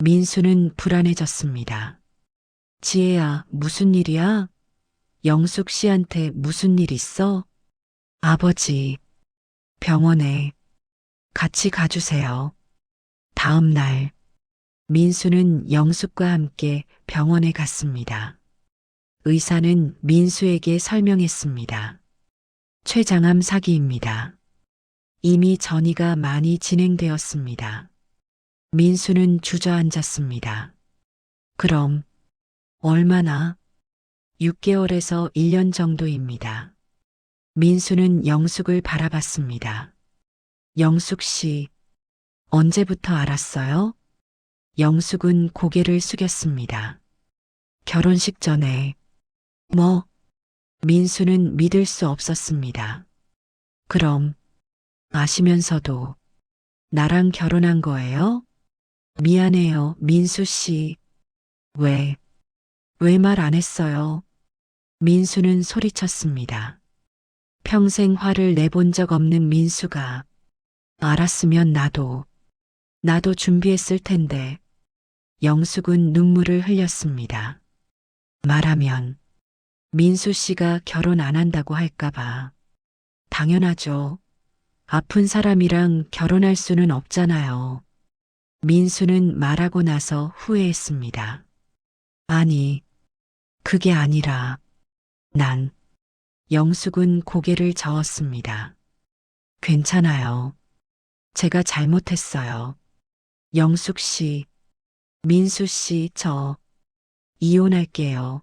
민수는 불안해졌습니다. 지혜야, 무슨 일이야? 영숙 씨한테 무슨 일 있어? 아버지, 병원에 같이 가주세요. 다음 날, 민수는 영숙과 함께 병원에 갔습니다. 의사는 민수에게 설명했습니다. 췌장암 사기입니다. 이미 전이가 많이 진행되었습니다. 민수는 주저앉았습니다. 그럼 얼마나? 6개월에서 1년 정도입니다. 민수는 영숙을 바라봤습니다. 영숙 씨, 언제부터 알았어요? 영숙은 고개를 숙였습니다. 결혼식 전에. 뭐? 민수는 믿을 수 없었습니다. 그럼 아시면서도 나랑 결혼한 거예요? 미안해요, 민수 씨. 왜 말 안 했어요? 민수는 소리쳤습니다. 평생 화를 내본 적 없는 민수가. 알았으면 나도 준비했을 텐데. 영숙은 눈물을 흘렸습니다. 말하면 민수 씨가 결혼 안 한다고 할까봐. 당연하죠. 아픈 사람이랑 결혼할 수는 없잖아요. 민수는 말하고 나서 후회했습니다. 아니, 그게 아니라, 영숙은 고개를 저었습니다. 괜찮아요. 제가 잘못했어요. 영숙 씨, 민수 씨, 저 이혼할게요.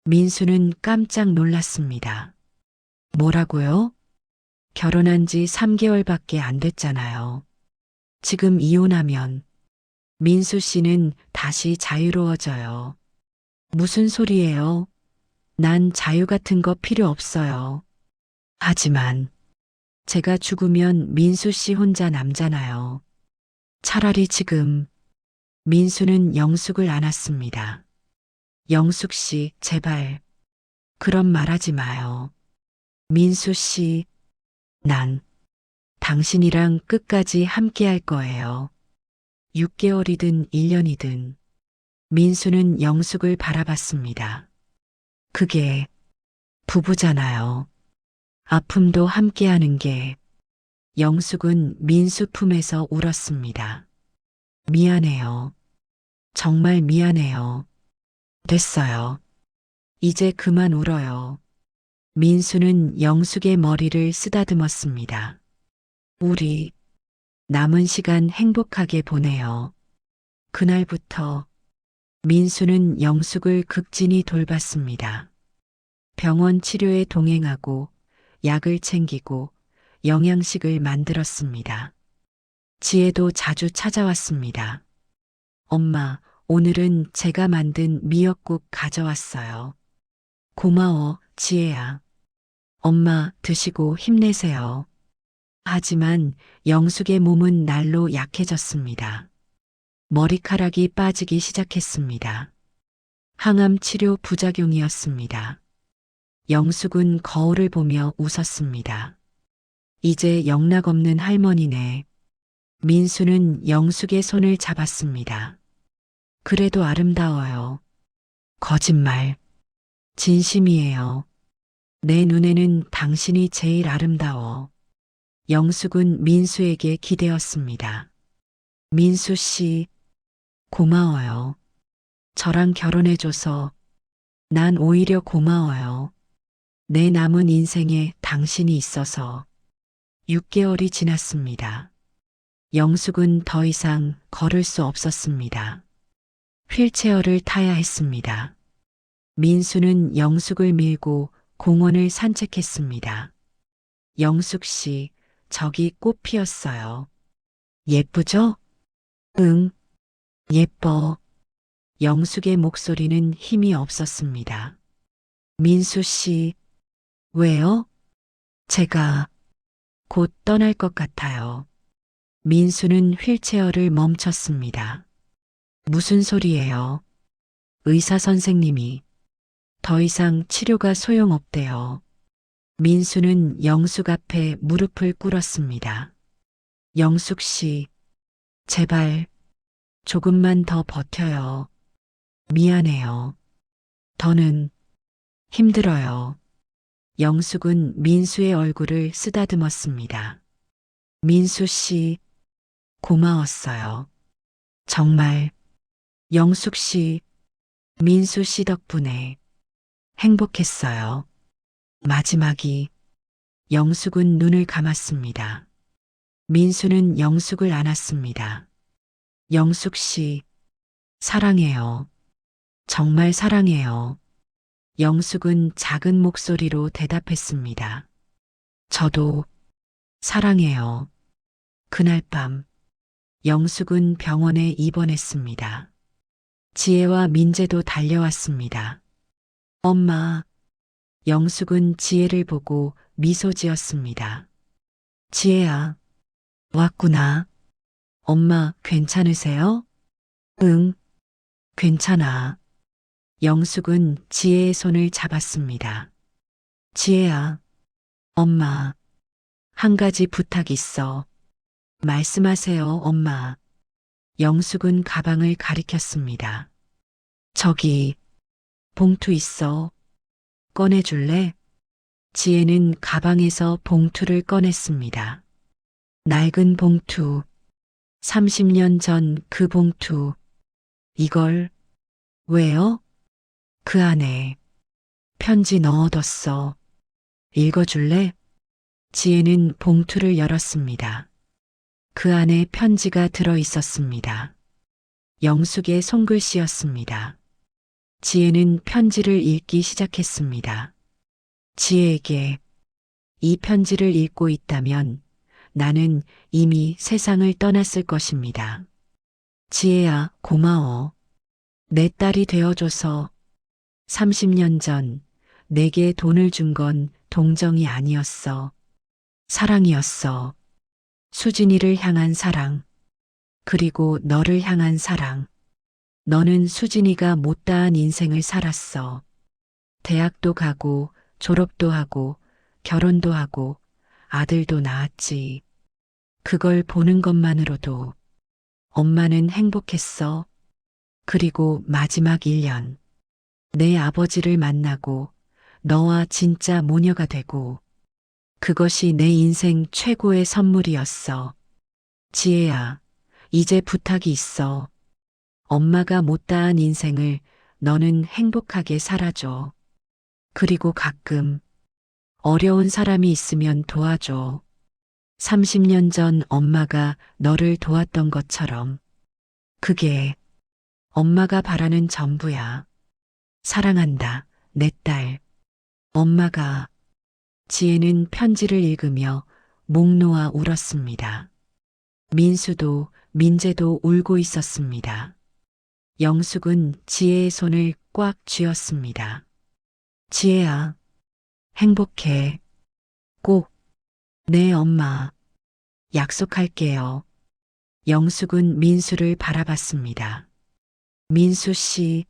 민수는 깜짝 놀랐습니다. 뭐라고요? 결혼한 지 3개월밖에 안 됐잖아요. 지금 이혼하면 민수 씨는 다시 자유로워져요. 무슨 소리예요? 난 자유 같은 거 필요 없어요. 하지만 제가 죽으면 민수 씨 혼자 남잖아요. 차라리 지금 민수는 영숙을 안았습니다. 영숙 씨, 제발 그런 말 하지 마요. 민수 씨, 난 당신이랑 끝까지 함께 할 거예요. 6개월이든 1년이든 민수는 영숙을 바라봤습니다. 그게 부부잖아요. 아픔도 함께하는 게. 영숙은 민수 품에서 울었습니다. 미안해요. 정말 미안해요. 됐어요. 이제 그만 울어요. 민수는 영숙의 머리를 쓰다듬었습니다. 우리 남은 시간 행복하게 보내요. 그날부터 민수는 영숙을 극진히 돌봤습니다. 병원 치료에 동행하고 약을 챙기고 영양식을 만들었습니다. 지혜도 자주 찾아왔습니다. 엄마, 오늘은 제가 만든 미역국 가져왔어요. 고마워, 지혜야. 엄마, 드시고 힘내세요. 하지만 영숙의 몸은 날로 약해졌습니다. 머리카락이 빠지기 시작했습니다. 항암 치료 부작용이었습니다. 영숙은 거울을 보며 웃었습니다. 이제 영락없는 할머니네. 민수는 영숙의 손을 잡았습니다. 그래도 아름다워요. 거짓말. 진심이에요. 내 눈에는 당신이 제일 아름다워. 영숙은 민수에게 기대었습니다. 민수 씨, 고마워요. 저랑 결혼해줘서 난 오히려 고마워요. 내 남은 인생에 당신이 있어서. 6개월이 지났습니다. 영숙은 더 이상 걸을 수 없었습니다. 휠체어를 타야 했습니다. 민수는 영숙을 밀고 공원을 산책했습니다. 영숙 씨, 저기 꽃 피었어요. 예쁘죠? 응, 예뻐. 영숙의 목소리는 힘이 없었습니다. 민수 씨, 왜요? 제가 곧 떠날 것 같아요. 민수는 휠체어를 멈췄습니다. 무슨 소리예요? 의사 선생님이 더 이상 치료가 소용없대요. 민수는 영숙 앞에 무릎을 꿇었습니다. 영숙 씨, 제발 조금만 더 버텨요. 미안해요. 더는 힘들어요. 영숙은 민수의 얼굴을 쓰다듬었습니다. 민수 씨, 고마웠어요. 정말 영숙 씨, 민수 씨 덕분에 행복했어요. 마지막이 영숙은 눈을 감았습니다. 민수는 영숙을 안았습니다. 영숙 씨, 사랑해요. 정말 사랑해요. 영숙은 작은 목소리로 대답했습니다. 저도 사랑해요. 그날 밤 영숙은 병원에 입원했습니다. 지혜와 민재도 달려왔습니다. 엄마, 영숙은 지혜를 보고 미소 지었습니다. 지혜야, 왔구나. 엄마, 괜찮으세요? 응, 괜찮아. 영숙은 지혜의 손을 잡았습니다. 지혜야, 엄마, 한 가지 부탁 있어. 말씀하세요, 엄마. 영숙은 가방을 가리켰습니다. 저기, 봉투 있어. 꺼내줄래? 지혜는 가방에서 봉투를 꺼냈습니다. 낡은 봉투. 30년 전 그 봉투. 이걸, 왜요? 그 안에 편지 넣어뒀어. 읽어줄래? 지혜는 봉투를 열었습니다. 그 안에 편지가 들어 있었습니다. 영숙의 손글씨였습니다. 지혜는 편지를 읽기 시작했습니다. 지혜에게 이 편지를 읽고 있다면 나는 이미 세상을 떠났을 것입니다. 지혜야, 고마워. 내 딸이 되어줘서. 30년 전 내게 돈을 준 건 동정이 아니었어. 사랑이었어. 수진이를 향한 사랑. 그리고 너를 향한 사랑. 너는 수진이가 못다한 인생을 살았어. 대학도 가고, 졸업도 하고, 결혼도 하고, 아들도 낳았지. 그걸 보는 것만으로도 엄마는 행복했어. 그리고 마지막 1년. 내 아버지를 만나고 너와 진짜 모녀가 되고 그것이 내 인생 최고의 선물이었어. 지혜야, 이제 부탁이 있어. 엄마가 못다한 인생을 너는 행복하게 살아줘. 그리고 가끔 어려운 사람이 있으면 도와줘. 30년 전 엄마가 너를 도왔던 것처럼. 그게 엄마가 바라는 전부야. 사랑한다, 내 딸. 엄마가. 지혜는 편지를 읽으며 목 놓아 울었습니다. 민수도 민재도 울고 있었습니다. 영숙은 지혜의 손을 꽉 쥐었습니다. 지혜야, 행복해. 꼭. 네, 엄마. 약속할게요. 영숙은 민수를 바라봤습니다. 민수 씨,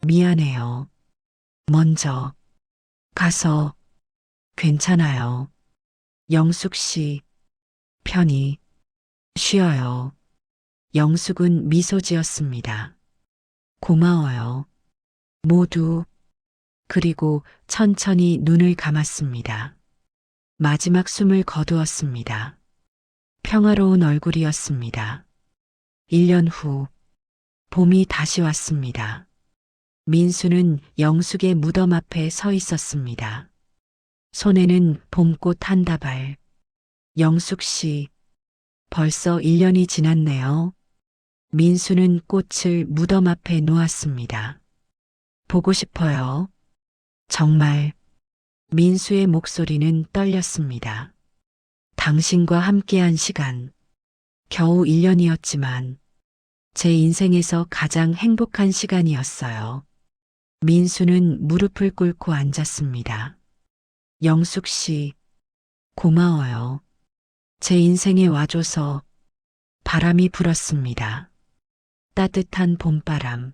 미안해요. 먼저 가서. 괜찮아요. 영숙 씨, 편히 쉬어요. 영숙은 미소 지었습니다. 고마워요. 모두. 그리고 천천히 눈을 감았습니다. 마지막 숨을 거두었습니다. 평화로운 얼굴이었습니다. 1년 후, 봄이 다시 왔습니다. 민수는 영숙의 무덤 앞에 서 있었습니다. 손에는 봄꽃 한 다발. 영숙 씨, 벌써 1년이 지났네요. 민수는 꽃을 무덤 앞에 놓았습니다. 보고 싶어요. 정말. 민수의 목소리는 떨렸습니다. 당신과 함께한 시간. 겨우 1년이었지만 제 인생에서 가장 행복한 시간이었어요. 민수는 무릎을 꿇고 앉았습니다. 영숙 씨, 고마워요. 제 인생에 와줘서. 바람이 불었습니다. 따뜻한 봄바람.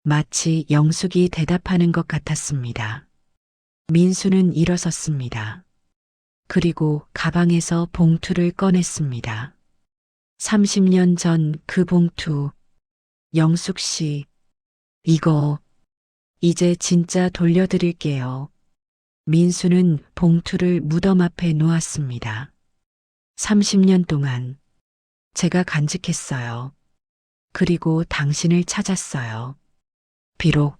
마치 영숙이 대답하는 것 같았습니다. 민수는 일어섰습니다. 그리고 가방에서 봉투를 꺼냈습니다. 30년 전 그 봉투. 영숙 씨, 이거 이제 진짜 돌려드릴게요. 민수는 봉투를 무덤 앞에 놓았습니다. 30년 동안 제가 간직했어요. 그리고 당신을 찾았어요. 비록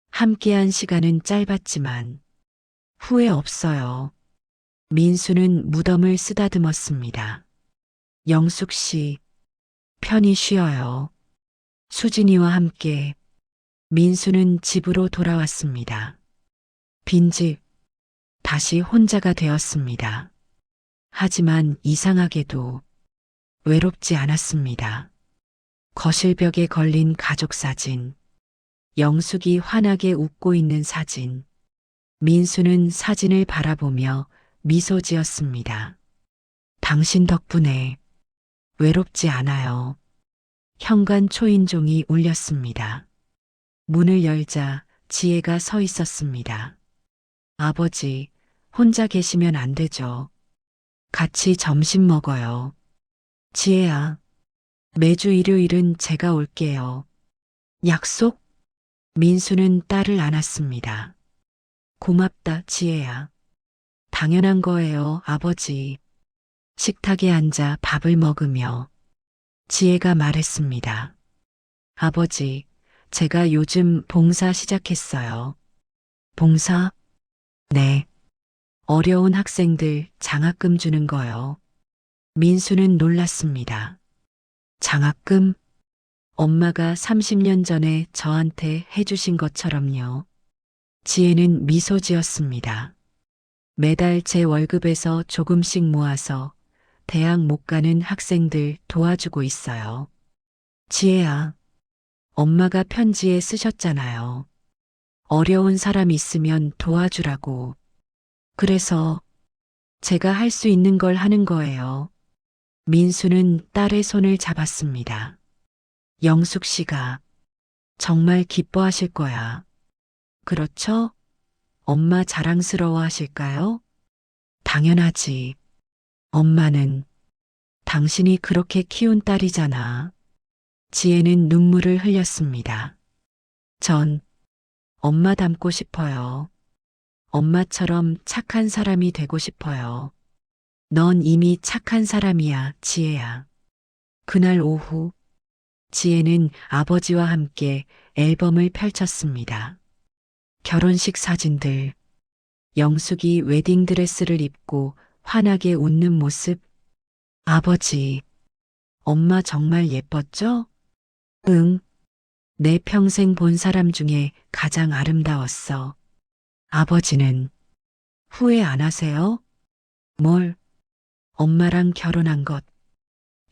함께한 시간은 짧았지만 후회 없어요. 민수는 무덤을 쓰다듬었습니다. 영숙 씨, 편히 쉬어요. 수진이와 함께 민수는 집으로 돌아왔습니다. 빈집, 다시 혼자가 되었습니다. 하지만 이상하게도 외롭지 않았습니다. 거실벽에 걸린 가족 사진, 영숙이 환하게 웃고 있는 사진, 민수는 사진을 바라보며 미소 지었습니다. 당신 덕분에 외롭지 않아요. 현관 초인종이 울렸습니다. 문을 열자 지혜가 서 있었습니다. 아버지, 혼자 계시면 안 되죠. 같이 점심 먹어요. 지혜야, 매주 일요일은 제가 올게요. 약속? 민수는 딸을 안았습니다. 고맙다, 지혜야. 당연한 거예요, 아버지. 식탁에 앉아 밥을 먹으며 지혜가 말했습니다. 아버지, 제가 요즘 봉사 시작했어요. 봉사? 네. 어려운 학생들 장학금 주는 거요. 민수는 놀랐습니다. 장학금? 엄마가 30년 전에 저한테 해주신 것처럼요. 지혜는 미소 지었습니다. 매달 제 월급에서 조금씩 모아서 대학 못 가는 학생들 도와주고 있어요. 지혜야, 엄마가 편지에 쓰셨잖아요. 어려운 사람 있으면 도와주라고. 그래서 제가 할 수 있는 걸 하는 거예요. 민수는 딸의 손을 잡았습니다. 영숙 씨가 정말 기뻐하실 거야. 그렇죠? 엄마 자랑스러워 하실까요? 당연하지. 엄마는 당신이 그렇게 키운 딸이잖아. 지혜는 눈물을 흘렸습니다. 전 엄마 닮고 싶어요. 엄마처럼 착한 사람이 되고 싶어요. 넌 이미 착한 사람이야, 지혜야. 그날 오후, 지혜는 아버지와 함께 앨범을 펼쳤습니다. 결혼식 사진들, 영숙이 웨딩드레스를 입고 환하게 웃는 모습. 아버지, 엄마 정말 예뻤죠? 응, 내 평생 본 사람 중에 가장 아름다웠어. 아버지는 후회 안 하세요? 뭘? 엄마랑 결혼한 것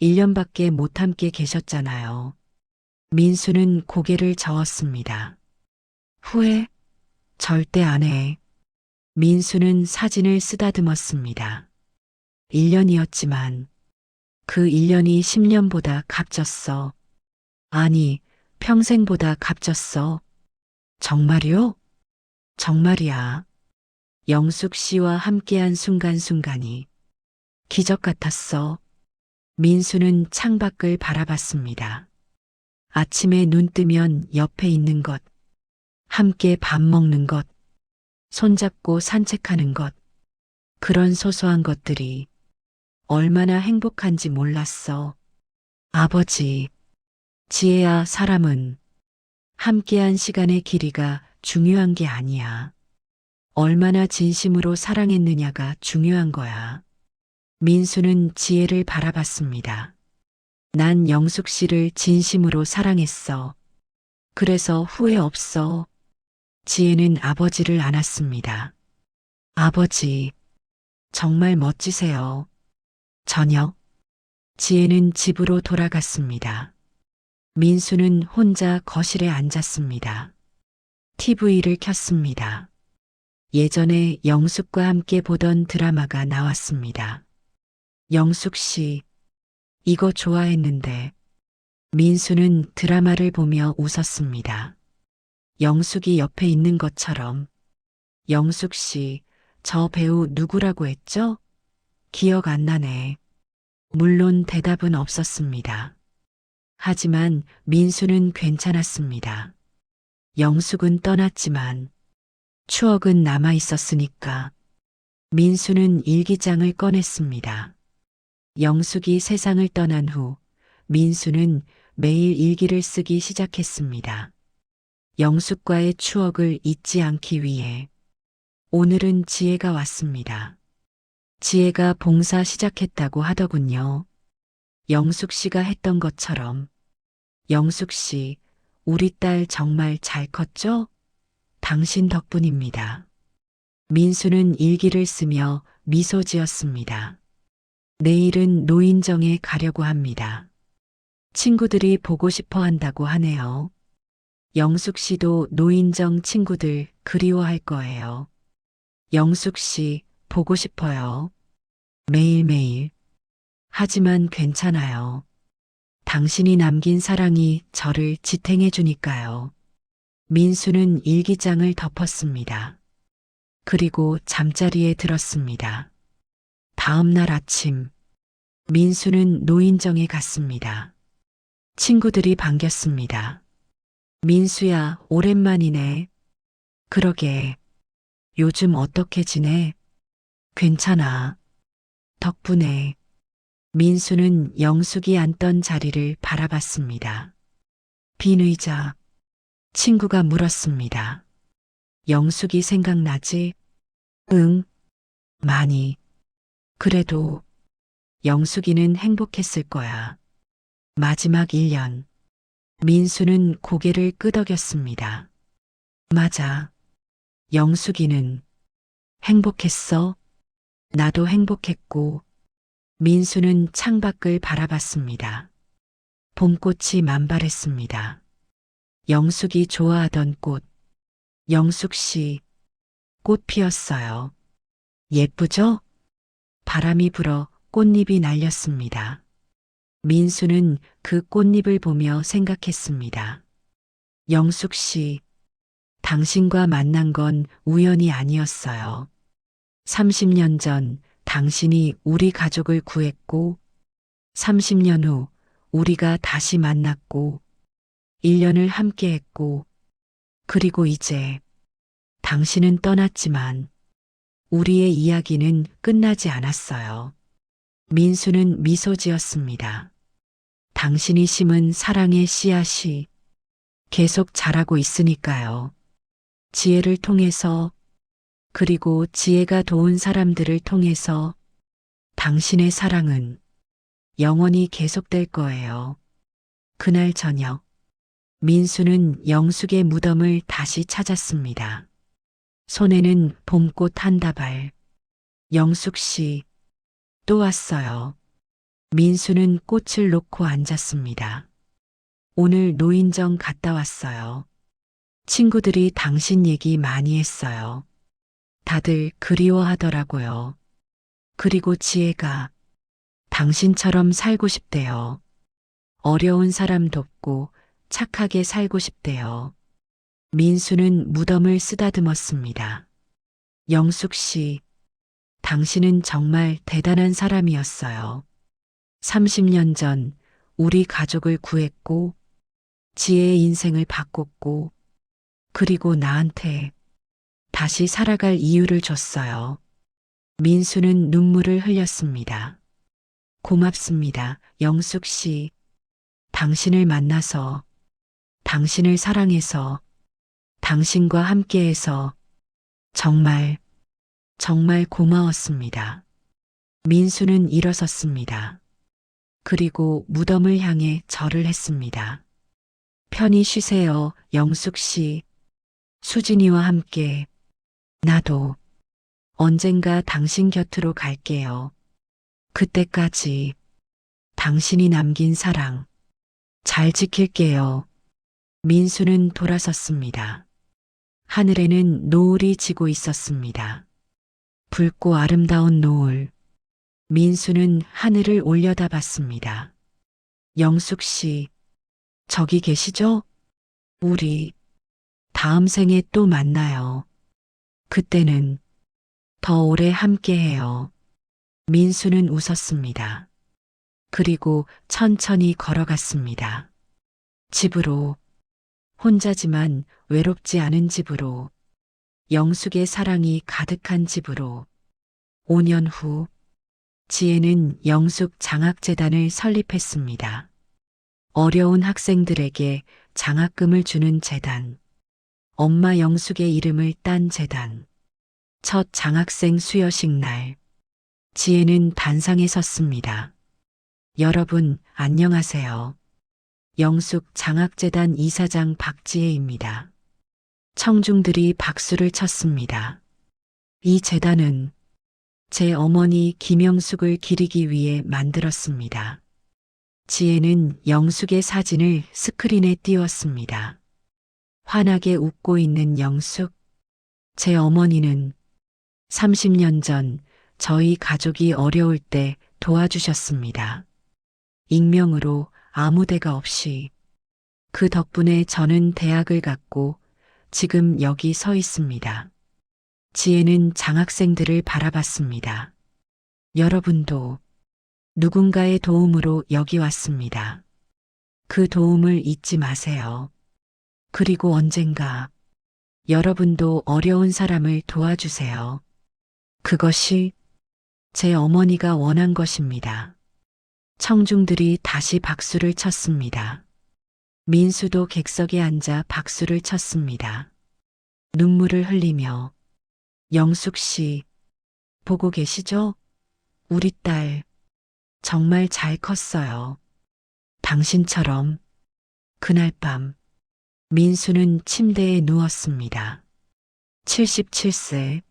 1년밖에 못 함께 계셨잖아요. 민수는 고개를 저었습니다. 후회? 절대 안 해. 민수는 사진을 쓰다듬었습니다. 1년이었지만 그 1년이 10년보다 값졌어. 아니, 평생보다 값졌어. 정말이요? 정말이야. 영숙 씨와 함께한 순간순간이 기적 같았어. 민수는 창밖을 바라봤습니다. 아침에 눈 뜨면 옆에 있는 것, 함께 밥 먹는 것, 손잡고 산책하는 것, 그런 소소한 것들이 얼마나 행복한지 몰랐어. 아버지, 지혜야, 사람은 함께한 시간의 길이가 중요한 게 아니야. 얼마나 진심으로 사랑했느냐가 중요한 거야. 민수는 지혜를 바라봤습니다. 난 영숙 씨를 진심으로 사랑했어. 그래서 후회 없어. 지혜는 아버지를 안았습니다. 아버지, 정말 멋지세요. 저녁, 지혜는 집으로 돌아갔습니다. 민수는 혼자 거실에 앉았습니다. TV를 켰습니다. 예전에 영숙과 함께 보던 드라마가 나왔습니다. 영숙 씨, 이거 좋아했는데. 민수는 드라마를 보며 웃었습니다. 영숙이 옆에 있는 것처럼. 영숙 씨, 저 배우 누구라고 했죠? 기억 안 나네. 물론 대답은 없었습니다. 하지만 민수는 괜찮았습니다. 영숙은 떠났지만 추억은 남아 있었으니까. 민수는 일기장을 꺼냈습니다. 영숙이 세상을 떠난 후 민수는 매일 일기를 쓰기 시작했습니다. 영숙과의 추억을 잊지 않기 위해. 오늘은 지혜가 왔습니다. 지혜가 봉사 시작했다고 하더군요. 영숙 씨가 했던 것처럼. 영숙 씨, 우리 딸 정말 잘 컸죠? 당신 덕분입니다. 민수는 일기를 쓰며 미소 지었습니다. 내일은 노인정에 가려고 합니다. 친구들이 보고 싶어 한다고 하네요. 영숙 씨도 노인정 친구들 그리워할 거예요. 영숙 씨, 보고 싶어요. 매일매일. 하지만 괜찮아요. 당신이 남긴 사랑이 저를 지탱해 주니까요. 민수는 일기장을 덮었습니다. 그리고 잠자리에 들었습니다. 다음 날 아침, 민수는 노인정에 갔습니다. 친구들이 반겼습니다. 민수야, 오랜만이네. 그러게. 요즘 어떻게 지내? 괜찮아. 덕분에. 민수는 영숙이 앉던 자리를 바라봤습니다. 빈 의자. 친구가 물었습니다. 영숙이 생각나지? 응, 많이. 그래도 영숙이는 행복했을 거야. 마지막 1년. 민수는 고개를 끄덕였습니다. 맞아. 영숙이는 행복했어. 나도 행복했고. 민수는 창밖을 바라봤습니다. 봄꽃이 만발했습니다. 영숙이 좋아하던 꽃. 영숙 씨, 꽃 피었어요. 예쁘죠? 바람이 불어 꽃잎이 날렸습니다. 민수는 그 꽃잎을 보며 생각했습니다. 영숙 씨, 당신과 만난 건 우연이 아니었어요. 30년 전 당신이 우리 가족을 구했고, 30년 후 우리가 다시 만났고, 1년을 함께 했고, 그리고 이제 당신은 떠났지만 우리의 이야기는 끝나지 않았어요. 민수는 미소 지었습니다. 당신이 심은 사랑의 씨앗이 계속 자라고 있으니까요. 지혜를 통해서, 그리고 지혜가 도운 사람들을 통해서 당신의 사랑은 영원히 계속될 거예요. 그날 저녁, 민수는 영숙의 무덤을 다시 찾았습니다. 손에는 봄꽃 한 다발. 영숙 씨, 또 왔어요. 민수는 꽃을 놓고 앉았습니다. 오늘 노인정 갔다 왔어요. 친구들이 당신 얘기 많이 했어요. 다들 그리워하더라고요. 그리고 지혜가 당신처럼 살고 싶대요. 어려운 사람 돕고 착하게 살고 싶대요. 민수는 무덤을 쓰다듬었습니다. 영숙 씨, 당신은 정말 대단한 사람이었어요. 30년 전 우리 가족을 구했고, 지혜의 인생을 바꿨고, 그리고 나한테 다시 살아갈 이유를 줬어요. 민수는 눈물을 흘렸습니다. 고맙습니다, 영숙 씨. 당신을 만나서, 당신을 사랑해서, 당신과 함께해서 정말, 정말 고마웠습니다. 민수는 일어섰습니다. 그리고 무덤을 향해 절을 했습니다. 편히 쉬세요, 영숙 씨. 수진이와 함께 나도 언젠가 당신 곁으로 갈게요. 그때까지 당신이 남긴 사랑 잘 지킬게요. 민수는 돌아섰습니다. 하늘에는 노을이 지고 있었습니다. 붉고 아름다운 노을. 민수는 하늘을 올려다봤습니다. 영숙 씨, 저기 계시죠? 우리 다음 생에 또 만나요. 그때는 더 오래 함께해요. 민수는 웃었습니다. 그리고 천천히 걸어갔습니다. 집으로, 혼자지만 외롭지 않은 집으로, 영숙의 사랑이 가득한 집으로. 5년 후, 지혜는 영숙 장학재단을 설립했습니다. 어려운 학생들에게 장학금을 주는 재단. 엄마 영숙의 이름을 딴 재단. 첫 장학생 수여식 날, 지혜는 단상에 섰습니다. 여러분, 안녕하세요. 영숙 장학재단 이사장 박지혜입니다. 청중들이 박수를 쳤습니다. 이 재단은 제 어머니 김영숙을 기리기 위해 만들었습니다. 지혜는 영숙의 사진을 스크린에 띄웠습니다. 환하게 웃고 있는 영숙. 제 어머니는 30년 전 저희 가족이 어려울 때 도와주셨습니다. 익명으로 아무 대가 없이. 그 덕분에 저는 대학을 갔고 지금 여기 서 있습니다. 지혜는 장학생들을 바라봤습니다. 여러분도 누군가의 도움으로 여기 왔습니다. 그 도움을 잊지 마세요. 그리고 언젠가 여러분도 어려운 사람을 도와주세요. 그것이 제 어머니가 원한 것입니다. 청중들이 다시 박수를 쳤습니다. 민수도 객석에 앉아 박수를 쳤습니다. 눈물을 흘리며 영숙 씨, 보고 계시죠? 우리 딸, 정말 잘 컸어요. 당신처럼. 그날 밤, 민수는 침대에 누웠습니다. 77세.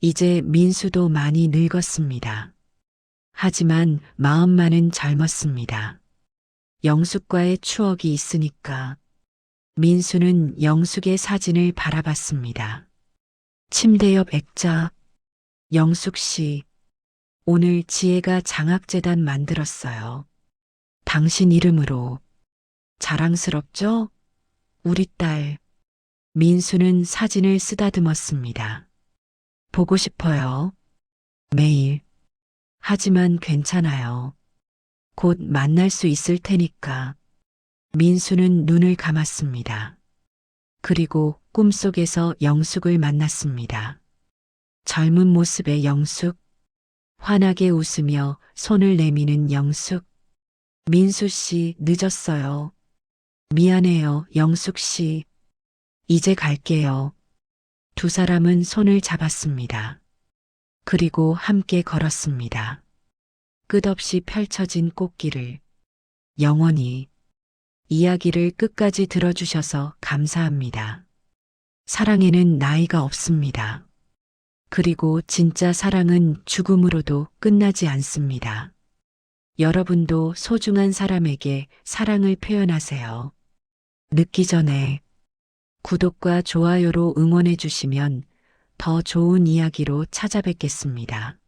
이제 민수도 많이 늙었습니다. 하지만 마음만은 젊었습니다. 영숙과의 추억이 있으니까. 민수는 영숙의 사진을 바라봤습니다. 침대 옆 액자. 영숙 씨, 오늘 지혜가 장학재단 만들었어요. 당신 이름으로. 자랑스럽죠? 우리 딸. 민수는 사진을 쓰다듬었습니다. 보고 싶어요. 매일. 하지만 괜찮아요. 곧 만날 수 있을 테니까. 민수는 눈을 감았습니다. 그리고 꿈속에서 영숙을 만났습니다. 젊은 모습의 영숙, 환하게 웃으며 손을 내미는 영숙. 민수 씨, 늦었어요. 미안해요, 영숙 씨. 이제 갈게요. 두 사람은 손을 잡았습니다. 그리고 함께 걸었습니다. 끝없이 펼쳐진 꽃길을. 영원히. 이야기를 끝까지 들어주셔서 감사합니다. 사랑에는 나이가 없습니다. 그리고 진짜 사랑은 죽음으로도 끝나지 않습니다. 여러분도 소중한 사람에게 사랑을 표현하세요. 늦기 전에 구독과 좋아요로 응원해 주시면 더 좋은 이야기로 찾아뵙겠습니다.